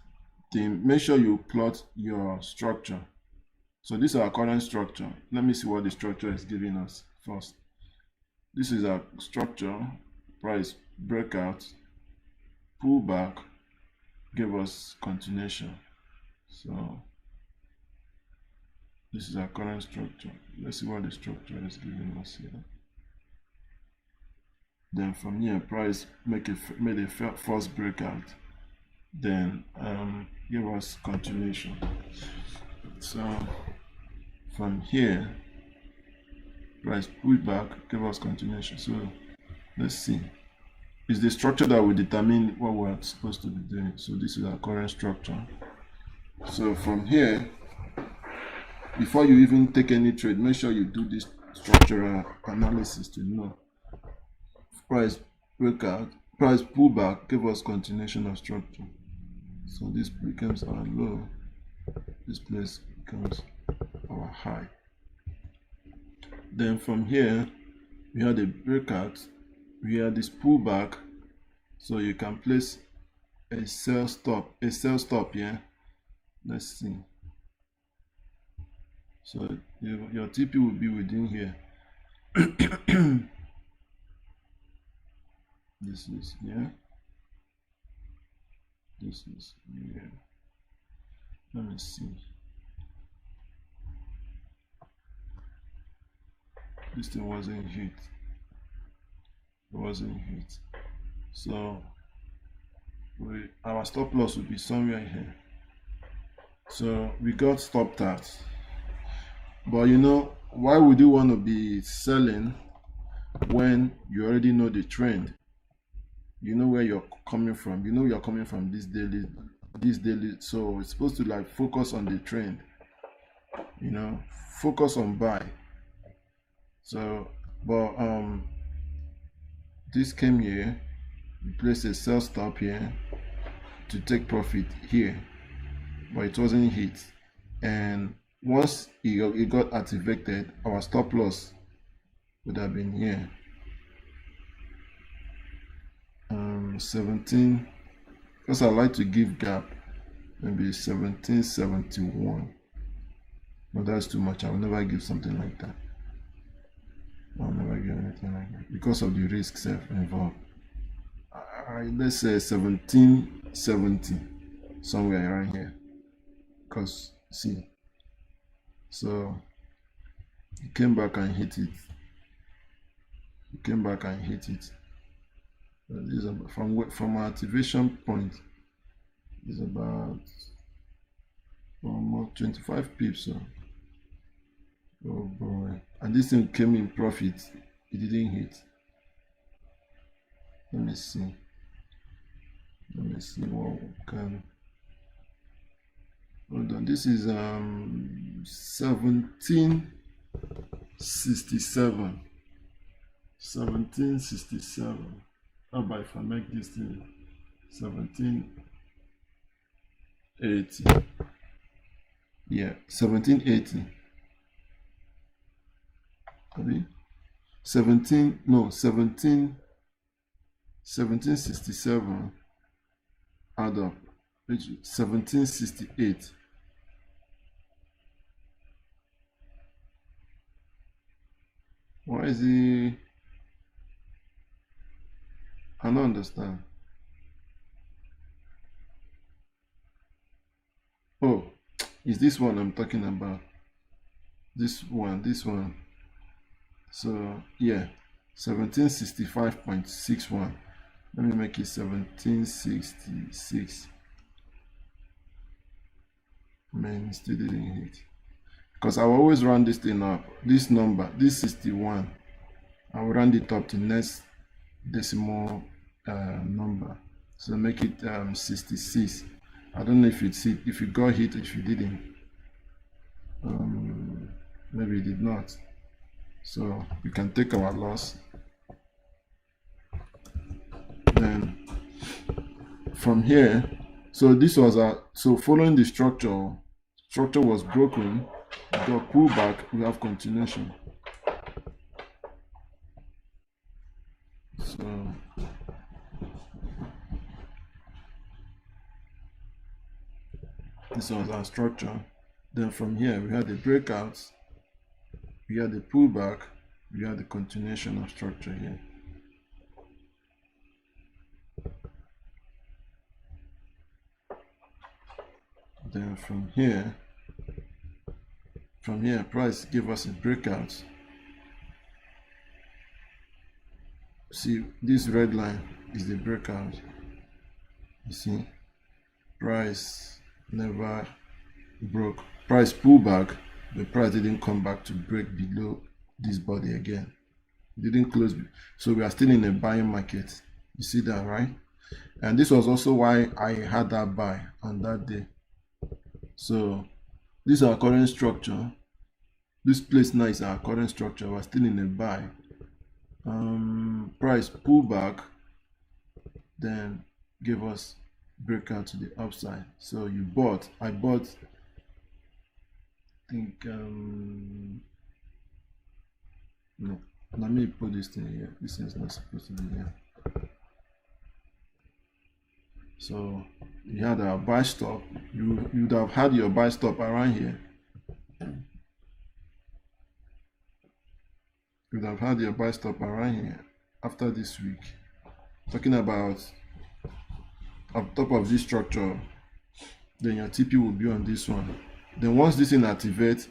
things, make sure you plot your structure. So this is our current structure. Let me see what the structure is giving us first. This is our structure. Price breakout, pullback, give us continuation. So this is our current structure. Let's see what the structure is giving us here. Then from here, price made a first breakout. Then give us continuation. So from here, price pull back, give us continuation. So let's see. It's the structure that will determine what we're supposed to be doing. So this is our current structure. So from here, before you even take any trade, make sure you do this structural analysis to know. Price breakout, price pullback, give us continuation of structure. So this becomes our low. This place becomes our high. Then from here, we had a breakout. We had this pullback. So you can place a sell stop here. Let's see. So your TP will be within here. This is here. This is here. Let me see. This thing wasn't hit. It wasn't hit. So our stop loss will be somewhere here. So we got stopped at. But you know, why would you want to be selling when you already know the trend? You know where you're coming from. You know you're coming from this daily. So it's supposed to like focus on the trend. You know, focus on buy. So, but this came here. We placed a sell stop here to take profit here, but it wasn't hit. And once it got activated, our stop loss would have been here. 17, because I like to give gap, maybe 1771. No, that's too much. I will never give something like that. I'll never give anything like that because of the risks involved. Let's say 1770, somewhere around here. Because see, so he came back and hit it. This is from our activation point is about almost 25 pips. So. Oh boy. And this thing came in profit. It didn't hit. Let me see what we can. Hold on. This is 1767. 1767. How about if I make this thing 1780? Yeah, 1780. 1767 add up, which is 1768. Why is he? I don't understand. Oh, is this one I'm talking about? This one. So yeah, 1765.61. Let me make it 1766. Man, still didn't hit. Because I will always round this thing up. This number, this 61, I will round it up to next decimal number. So make it 66. I don't know if it got hit, if you didn't. Maybe it did not. So we can take our loss from here, so this was so following the structure was broken, the pullback, we have continuation. So this was our structure. Then from here we had the breakouts, we had the pullback, we had the continuation of structure here. Then from here price gave us a breakout. See, this red line is the breakout. You see, price never broke. Price pulled back, the price didn't come back to break below this body again. It didn't close, so we are still in a buying market. You see that, right? And this was also why I had that buy on that day. So this is our current structure. This place now is our current structure. We're still in a buy. Price pull back, then give us breakout to the upside. So you bought, I bought, I think no, let me put this thing here. This is not supposed to be here. So you had a buy stop. You would have had your buy stop around here. You would have had your buy stop around here after this week. Talking about on top of this structure, then your TP will be on this one. Then once this thing activates,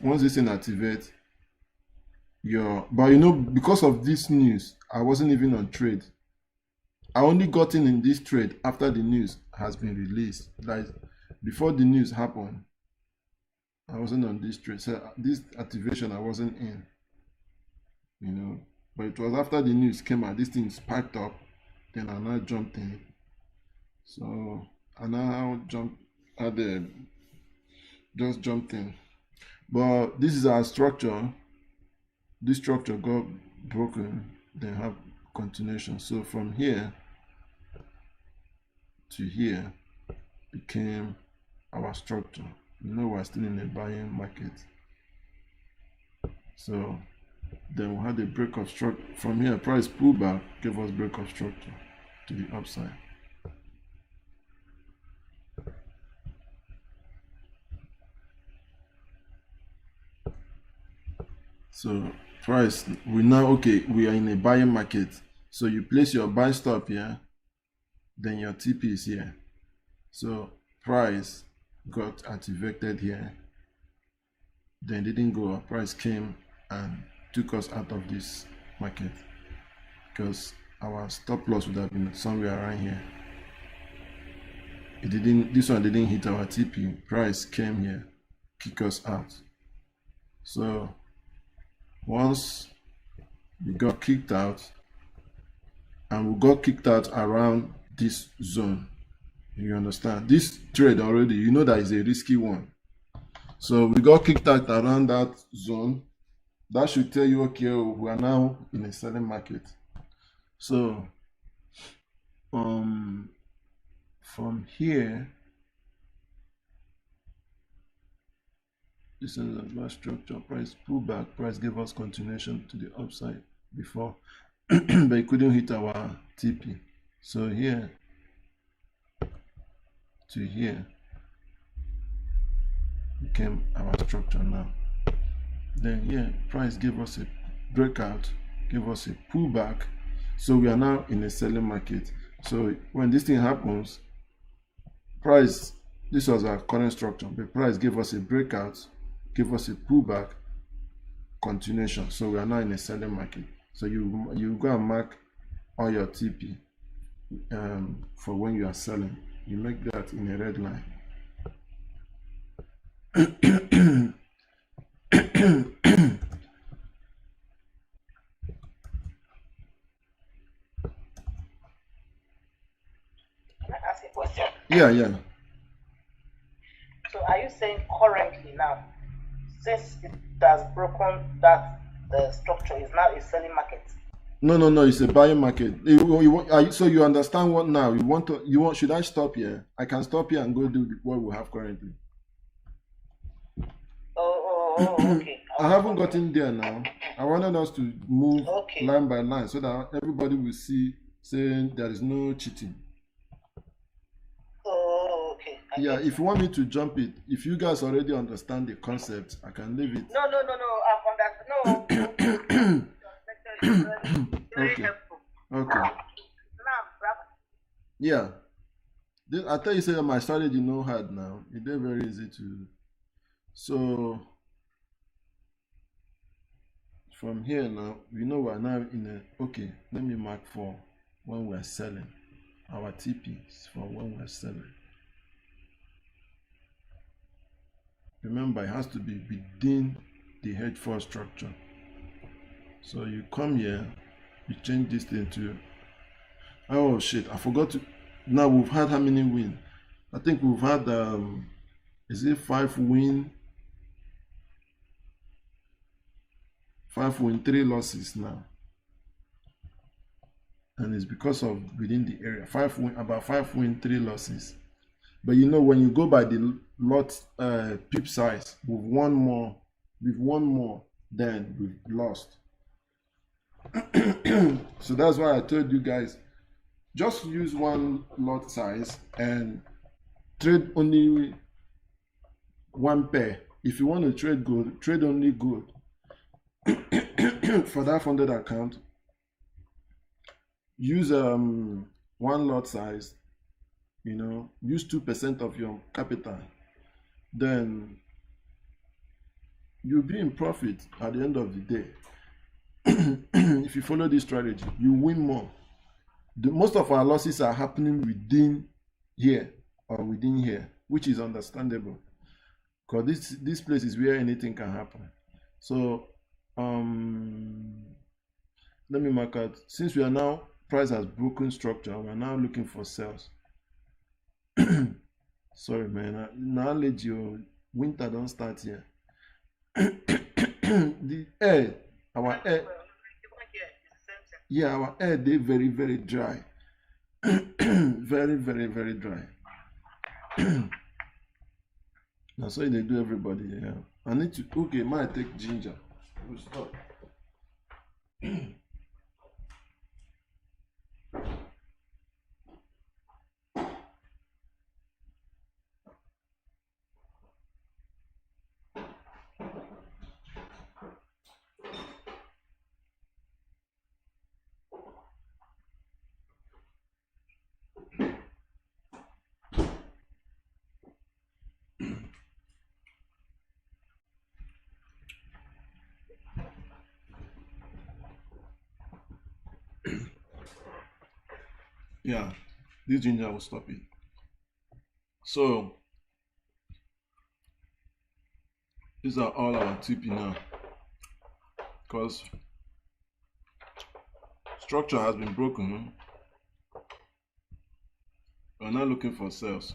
but you know, because of this news, I wasn't even on trade. I only got in this trade after the news has been released. Like before the news happened, I wasn't on this trade. So this activation, I wasn't in. You know, but it was after the news came out, this thing spiked up, then I now jumped in. So I now just jumped in. But this is our structure. This structure got broken, then have continuation. So from here to here became our structure. You know, we're still in a buying market. So then we had a break of structure. From here, price pullback gave us break of structure to the upside. So price, we are in a buying market. So you place your buy stop here, then your TP is here. So price got activated here, then didn't go up. Price came and took us out of this market because our stop loss would have been somewhere around here. This one didn't hit our TP. Price came here, kick us out. So once we got kicked out, and we got kicked out around this zone, you understand, this trade already, you know, that is a risky one. So we got kicked out around that zone. That should tell you, okay, we are now in a selling market. So from here, this is the last structure. Price pullback, price gave us continuation to the upside before, but it couldn't hit our TP. So here to here became our structure now. Then here, price gave us a breakout, gave us a pullback. So we are now in a selling market. So when this thing happens, price, this was our current structure, but price gave us a breakout, give us a pullback, continuation. So we are now in a selling market. So you go and mark all your TP for when you are selling. You make that in a red line. Can I ask a question? Yeah. So are you saying currently now, since it has broken that the structure is now a selling market? No. It's a buying market. So you understand what now? You want? Should I stop here? I can stop here and go do what we have currently. Okay. I haven't gotten there now. I wanted us to move Okay. line by line so that everybody will see saying there is no cheating. Okay. Yeah, if you want me to jump it, if you guys already understand the concept, I can leave it. No. I've understood. No. Very Okay. helpful. Okay. Now, Yeah. I tell you, say my strategy no hard now. It's very easy to. So from here now, we know we're now in a. Okay, let me mark for when we're selling. Our TPs for when we're selling. Remember, it has to be within the hedge fund structure. So you come here, you change this thing to. Oh shit! I forgot to. Now we've had how many wins? I think we've had is it 5 win, 3 losses now, and it's because of within the area. 5 win, 3 losses. But you know when you go by the lot pip size, we've won more, than we've lost. So that's why I told you guys, just use one lot size and trade only one pair. If you want to trade gold, trade only gold. For that funded account, use one lot size, use 2% of your capital, then you'll be in profit at the end of the day. If you follow this strategy, you win more. Most of our losses are happening within here or within here, which is understandable because this place is where anything can happen. So let me mark out, since we are now price has broken structure, we're now looking for sales. Sorry man, now let your winter don't start here. The air, our air, yeah, our air, they very, very dry. Very, very, very dry. That's why they do everybody. Yeah. I need to, okay, might take ginger. We'll stop. Yeah, this ginger will stop it. So these are all our TP now, because structure has been broken. We're now looking for sales.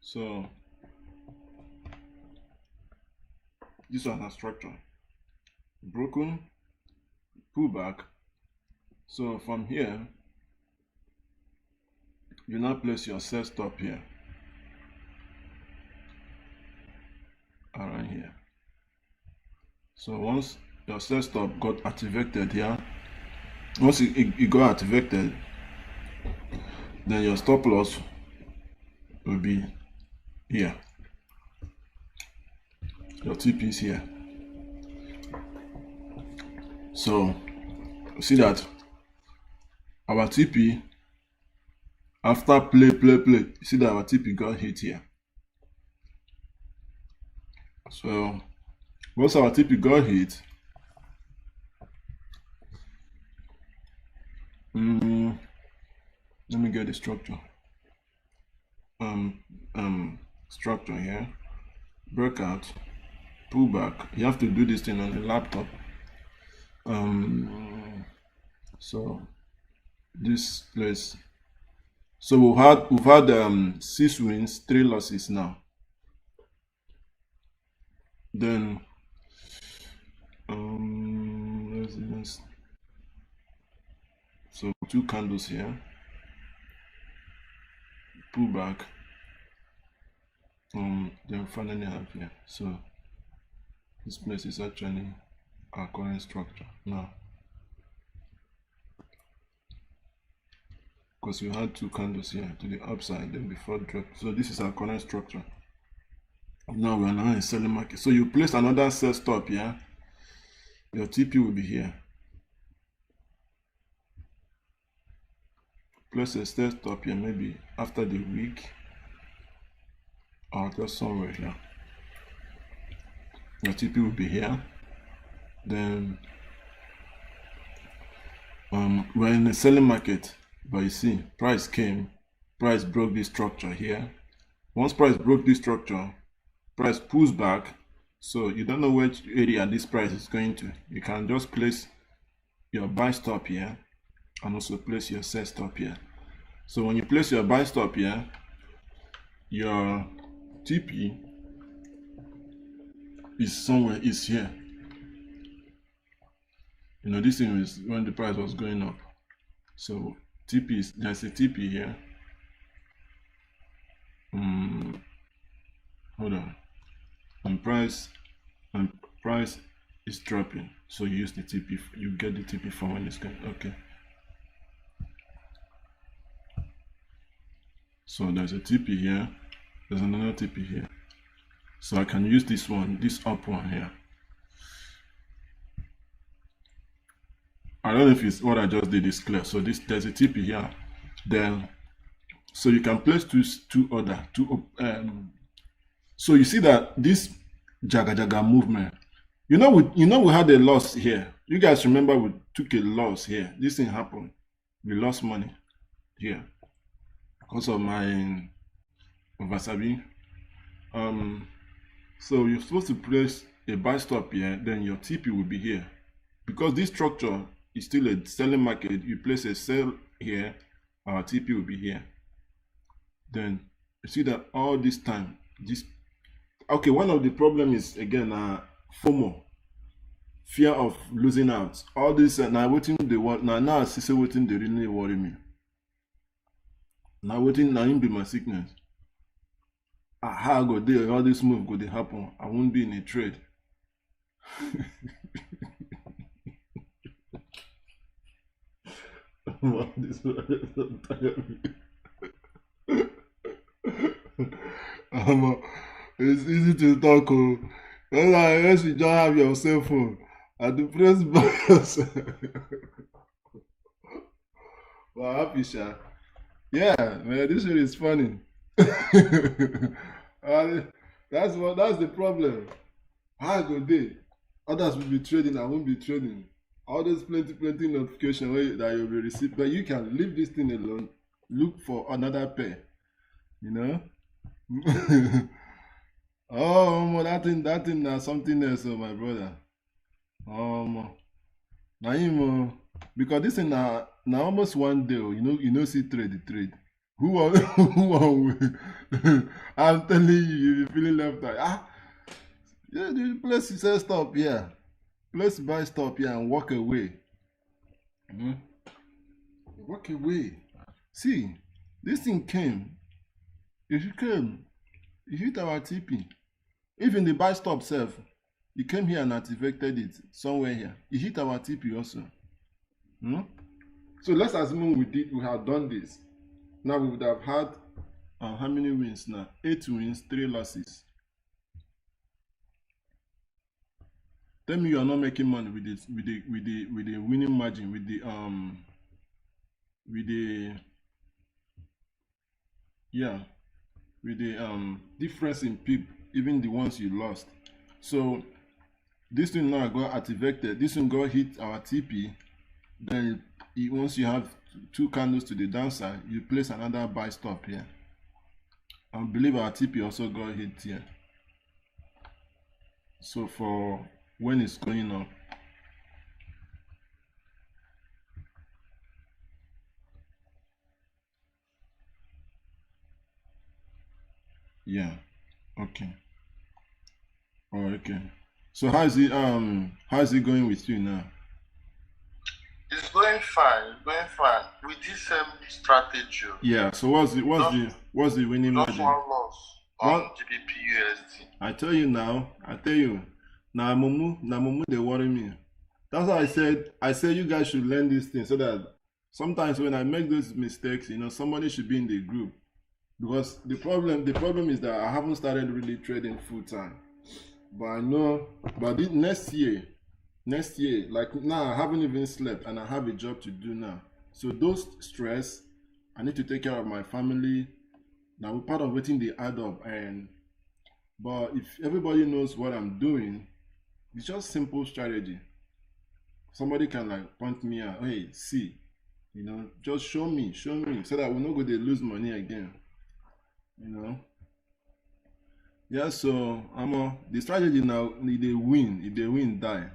So this one has structure. Broken, pull back. So from here, you now place your sell stop here. Around here. So once your sell stop got activated here, once it got activated, then your stop loss will be here. Your TP is here. So you see that our TP, after play, you see that our TP got hit here. So once our TP got hit, let me get the structure. Structure here, breakout, pullback. You have to do this thing on the laptop. So this place. So we've had 6 wins, 3 losses now. Then so 2 candles here, pull back, then finally have here. So this place is actually our current structure now, because we had 2 candles here to the upside, then before drop. So this is our current structure. Now we are now in selling market. So you place another sell stop here, your TP will be here. Place a sell stop here, maybe after the week or just somewhere here. Your TP will be here. Then we're in the selling market, but you see, price came, price broke this structure here. Once price broke this structure, price pulls back, so you don't know which area this price is going to. You can just place your buy stop here and also place your sell stop here. So when you place your buy stop here, your TP is somewhere, is here. You know, this thing is when the price was going up. So TP is, there's a TP here. Hold on. And price is dropping. So you use the TP, you get the TP from when it's going. Okay. So there's a TP here, there's another TP here. So I can use this one, this up one here. I don't know if it's what I just did is clear. So there's a TP here. Then so you can place two other. So you see that this jaga movement, you know we had a loss here. You guys remember we took a loss here. This thing happened. We lost money here because of my wasabi. So you're supposed to place a buy stop here, then your TP will be here. Because this structure is still a selling market, you place a sell here, our TP will be here. Then you see that all this time, okay, one of the problem is again FOMO, fear of losing out. All this now waiting they want now I see waiting they really worry me. Now waiting now be my sickness. How I go there, all this move go to happen. I won't be in a trade. It's easy to talk. Unless you don't have your cell phone and the press button. Well, happy sha. Yeah, man, this shit is funny. That's the problem. How I go there? Others will be trading, I won't be trading. All those plenty notification that you'll be received, but you can leave this thing alone. Look for another pair. You know? Oh, that thing is something else, my brother. Because this thing now almost one day, you know, see trade. Who won? I'm telling you, you're feeling left out. Yeah, the place you say stop here. Place buy stop here and walk away. Walk away. See, this thing came. If you came, you hit our TP. Even the buy stop self, you came here and activated it somewhere here. You hit our TP also. So let's assume we had done this. Now we would have had how many wins now? 8 wins, 3 losses. Tell me you are not making money with this, with the winning margin, with the difference in PIP, even the ones you lost. So this thing now got activated. This one got hit our TP. Then once you have 2 candles to the downside, you place another buy stop here. I believe our TP also got hit here. So for when it's going up, yeah, okay. Oh, okay. So how's it going with you now? It's going fine. It's going fine. With this strategy, Yeah. So just what's the winning just margin? one loss on What GBP USD. I tell you now Mumu they worry me. That's why I said you guys should learn this thing so that sometimes when I make those mistakes, somebody should be in the group. Because the problem is that I haven't started really trading full time. But I know but next year, like now I haven't even slept and I have a job to do now. So those stress, I need to take care of my family. Now part of waiting they add up and but if everybody knows what I'm doing, it's just simple strategy. Somebody can like point me out, hey, see, just show me, so that we're not going to lose money again. You know. Yeah, so the strategy now, if they win, die.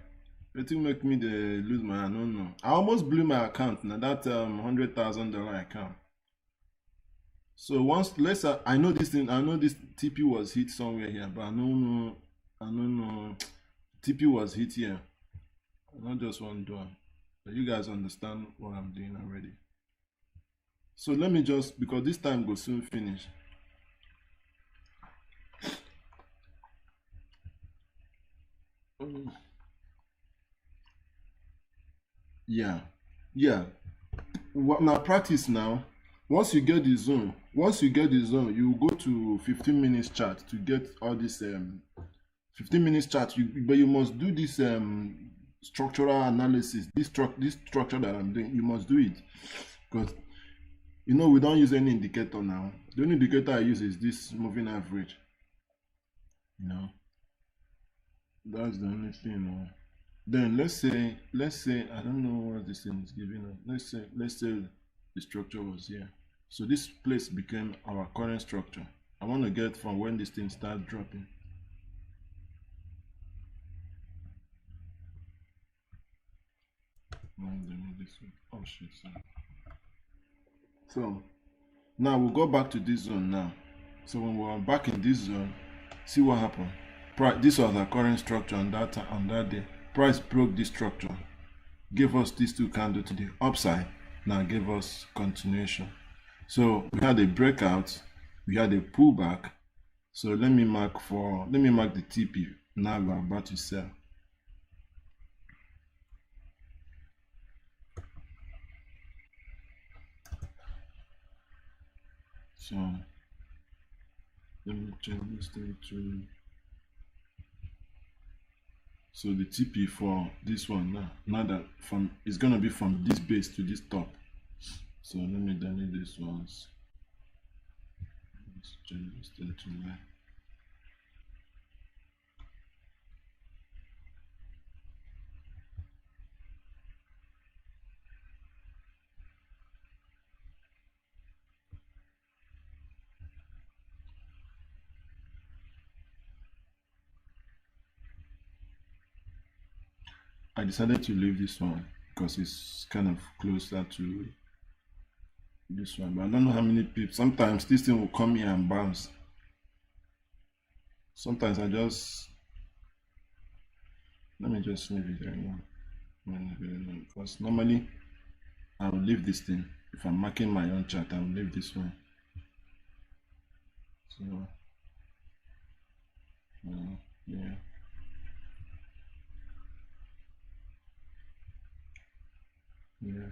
Wetin make me dey lose my, I don't know. I almost blew my account now, that $100,000 account. So once let's I know this thing, I know this TP was hit somewhere here, but I don't know. TP was hit here. Not just one door. But you guys understand what I'm doing already. So let me just, because this time will soon finish. Yeah, yeah. Now practice now. Once you get the zone, you go to 15 minutes chart to get all this 15 minutes chart. But you must do this structural analysis. This structure that I'm doing, you must do it because we don't use any indicator now. The only indicator I use is this moving average. You know, that's the only thing. Then let's say I don't know what this thing is giving us. Let's say the structure was here. So this place became our current structure. I want to get from when this thing starts dropping. This one. Oh shit. So now we'll go back to this zone now. So when we're back in this zone, see what happened. This was our current structure on that day. Price broke this structure, gave us these two candles to the upside. Now gave us continuation. So we had a breakout, we had a pullback. So let me mark the TP. Now we're about to sell. So let me change this thing to, so the TP for this one now that it's gonna be from this base to this top. So let me delete this ones. Let's change this thing to that. I decided to leave this one because it's kind of closer to this one, but I don't know how many pips. Sometimes this thing will come here and bounce. Sometimes let me just leave it there because normally I will leave this thing. If I'm marking my own chart, I will leave this one. So yeah. Yeah.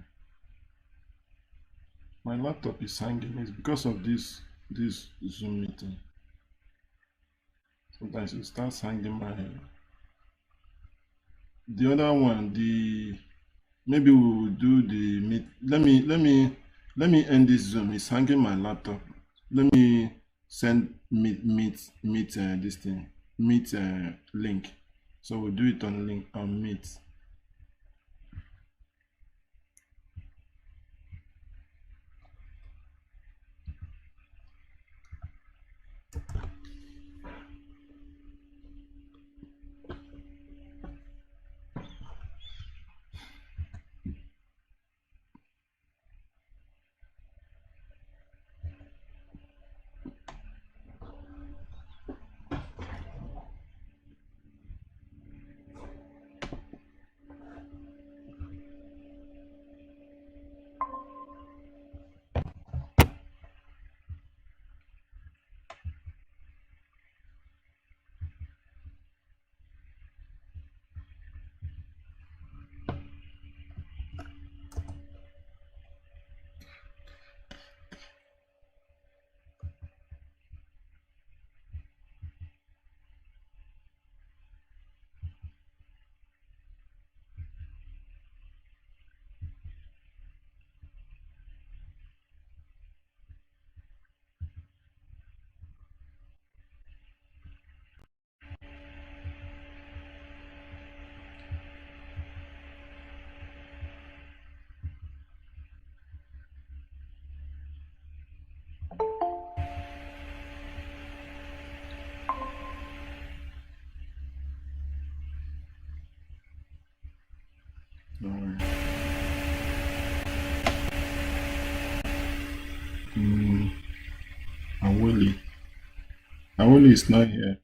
My laptop is hanging. It's because of this Zoom meeting. Sometimes it starts hanging my head. The other one, maybe we will do the meet. Let me end this Zoom. It's hanging my laptop. Let me send meet this thing meet link. So we'll do it on Meet. Alright. Mm, Awoli. Awoli is not here.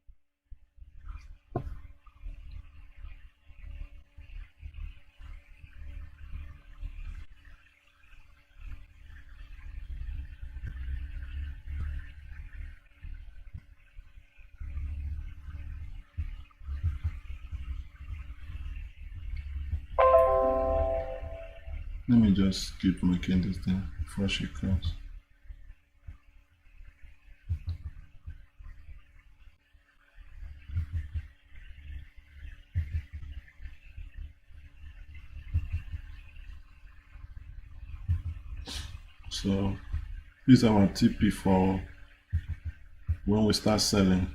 Let me just keep making this thing before she comes. So these are our TP for when we start selling.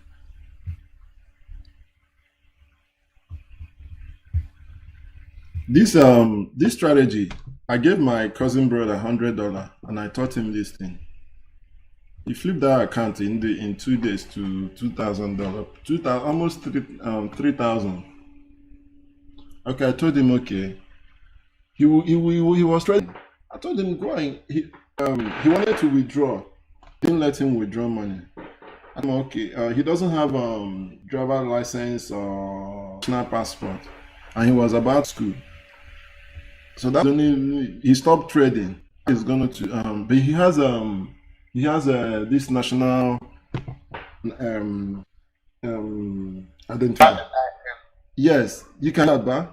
This strategy, I gave my cousin brother $100 and I taught him this thing. He flipped that account in 2 days to $2,000, 2,000 almost 3,000. Okay, I told him okay. He was trading. I told him go and he wanted to withdraw. Didn't let him withdraw money. I'm okay. He doesn't have driver license or national passport, and he was about school. So that's only he stopped trading. He's gonna to but he has this national um identity. Yes, you can add that.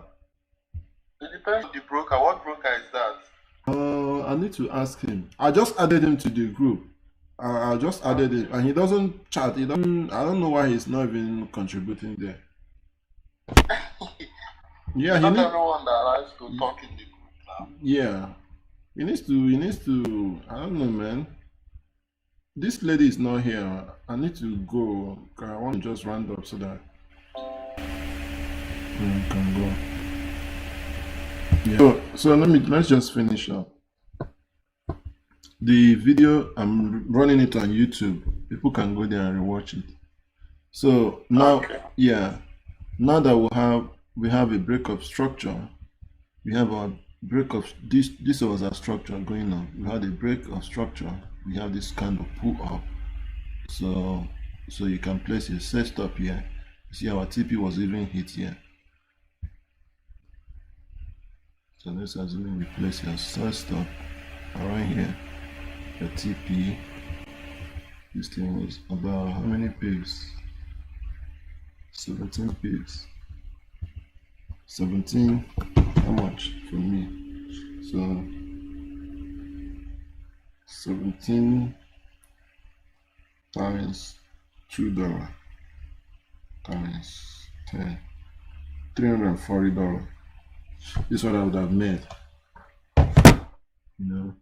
It depends on the broker. What broker is that? I need to ask him. I just added him to the group. I just added it, and he doesn't chat. He doesn't. I don't know why he's not even contributing there. Yeah, he Not needs. everyone that likes to talk in the group now. Yeah, he needs to. He needs to. I don't know, man. This lady is not here. I need to go. I want to just round up so that we can go. Yeah. So let's just finish up. The video, I'm running it on YouTube. People can go there and rewatch it. So now, Okay. yeah, now that we have a breakup structure, we have a breakup. This was our structure going on. We had a break of structure. We have this kind of pull up. So you can place your set stop here. See, our TP was even hit here. So let's assume we place your set stop around here. Your TP. This thing was about how many pips? 17 pips. 17. How much for me? So 17 times $2 times 10. $340. This is what I would have made. You know,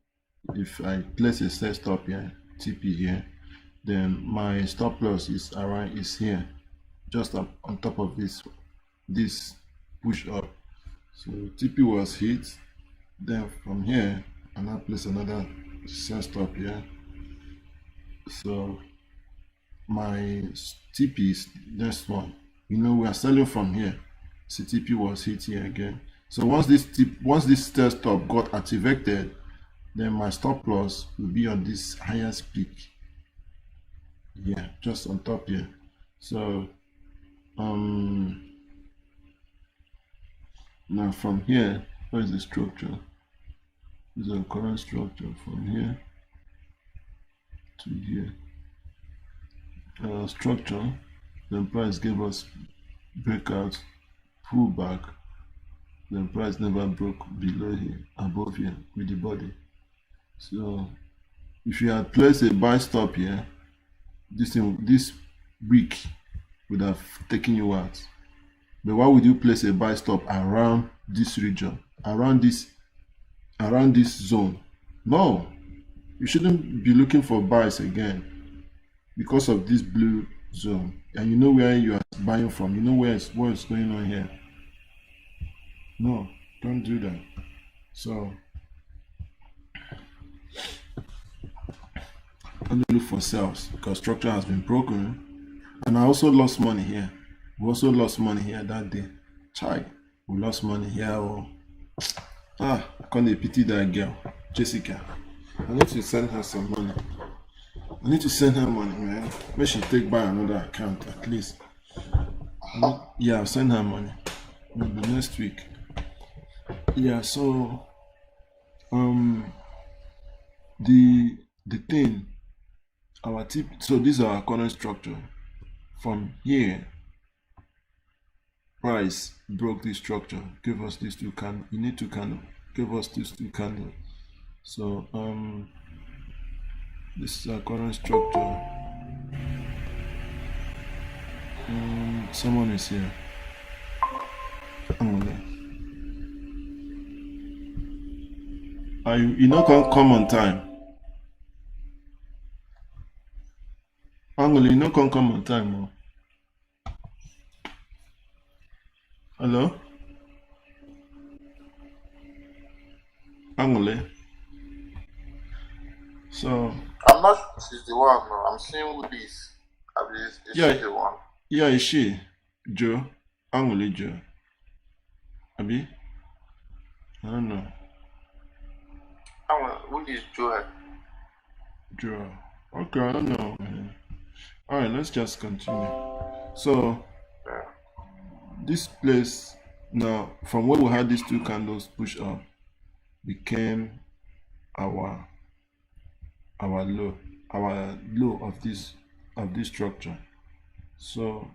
if I place a set stop here, TP here, then my stop loss is here, just up on top of this push up. So TP was hit. Then from here, and I place another set stop here. So my TP is next one. You know, we are selling from here. So TP was hit here again. So once this set stop got activated, then my stop loss will be on this highest peak. Yeah, just on top here. So now from here, where is the structure? This is the current structure from here to here. Structure, then price gave us breakout, pullback, then price never broke below here, above here with the body. So if you had placed a buy stop here, this week would have taken you out. But why would you place a buy stop around this region, around this zone? No, you shouldn't be looking for buys again because of this blue zone, and you know where you are buying from. You know what's going on here. No, don't do that. So don't look for sales because structure has been broken, and I also lost money here. We also lost money here that day. Chai, we lost money here. Oh. I can't pity that girl, Jessica. I need to send her some money. I need to send her money, man. Maybe she take by another account at least. Yeah, I'll send her money. Maybe next week. Yeah, so the thing, our tip. So this is our current structure. From here, price broke this structure, gave us these two candles. You need two candles. Give us these two candles. So this is our current structure. Someone is here. Are you not gonna come on time? Angole, you not gonna come on time, oh. Hello? Angole. So I'm not sure she's the one. No. I'm seeing who this. Is she yeah, the one? yeah, is she? Joe? Angole Joe. Abi? I don't know. Who is Joel? Joe. Okay, I don't know. Alright, let's just continue. So Yeah. this place now, from where we had these two candles push up, became our low of this structure. So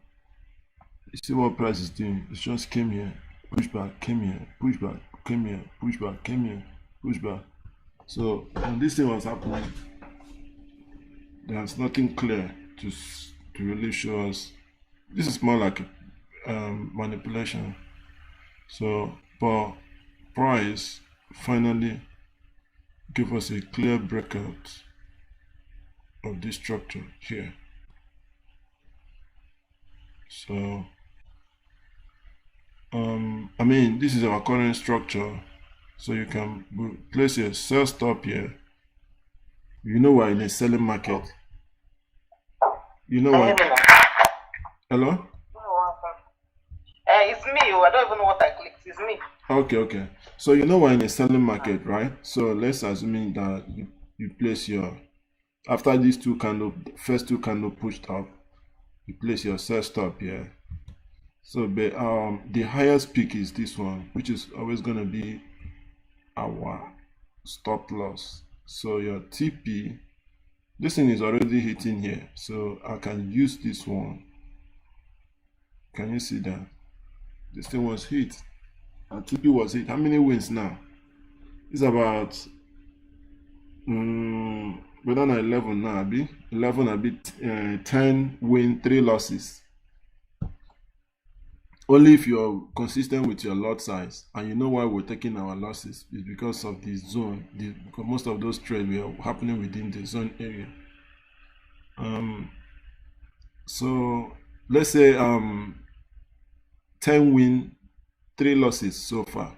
you see what price is doing? It just came here, push back, came here, push back, came here, push back, came here, push back. So when this thing was happening, there's nothing clear to really show us. This is more like manipulation. So, but price finally give us a clear breakout of this structure here. So I mean, this is our current structure, so you can place a sell stop here. You know we're in a selling market. You know what? Hello? It's me. I don't even know what I clicked. It's me. Okay. So you know we're in a selling market, right? So let's assume that you place your, after these first two candle pushed up, you place your sell stop here. So the highest peak is this one, which is always gonna be our stop loss. So your TP, this thing is already hitting here, so I can use this one. Can you see that? This thing was hit. Our TP was hit. How many wins now? It's about we're done at 11 now, abi 11 a bit 10 win 3 losses. Only if you're consistent with your lot size, and you know why we're taking our losses is because of the zone. Because most of those trades were happening within the zone area. So let's say 10 win 3 losses so far.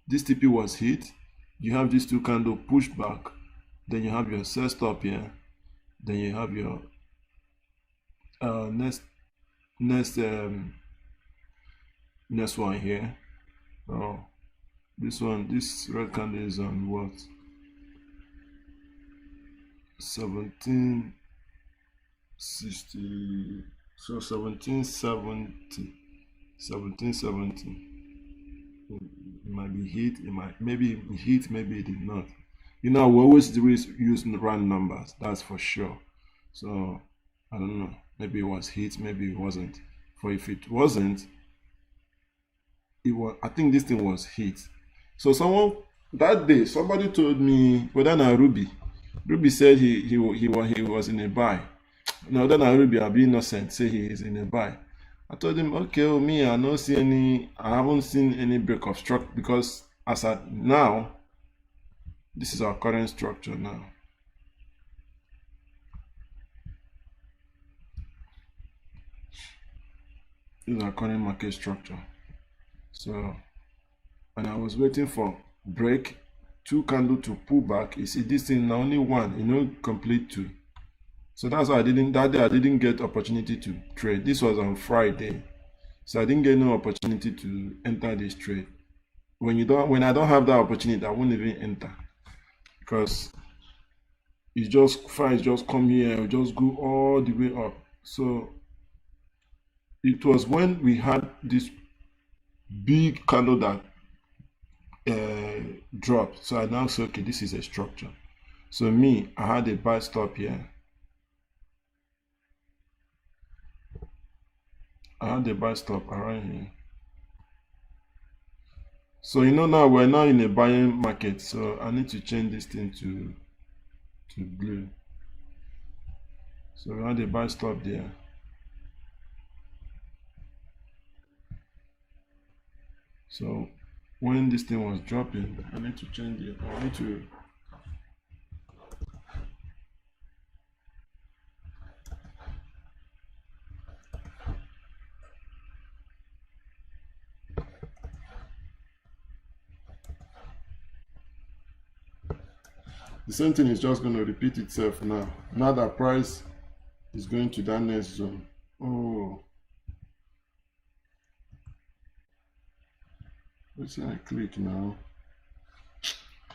This TP was hit. You have these two candle push back, then you have your sell stop here, then you have your next one here. Oh, this red candle is on what? 1760. So 1770. It might be hit. Maybe it hit. Maybe it did not. You know, we always use round numbers. That's for sure. So I don't know. Maybe it was hit. Maybe it wasn't. For if it wasn't, I think this thing was hit. So that day somebody told me whether na Ruby said he was in a buy. No, then Ruby, I'll be innocent, say he is in a buy. I told him, okay, me, I haven't seen any break of structure, because as at now, this is our current structure now. This is our current market structure. So, and I was waiting for break, 2 candle to pull back. You see, this thing now only 1, complete 2. So that's why that day I didn't get opportunity to trade. This was on Friday. So I didn't get no opportunity to enter this trade. when I don't have that opportunity, I won't even enter because it's just fine. Just come here, it'll just go all the way up. So it was when we had this big candle that dropped. So I now say, okay, this is a structure. So me, I had a buy stop here. I had a buy stop around here. So now we're now in a buying market. So I need to change this thing to blue. So we had a buy stop there. So when this thing was dropping, I need to change it. I need to the same thing is just going to repeat itself now. Now that price is going to that next zone. Oh, let's see, I click now.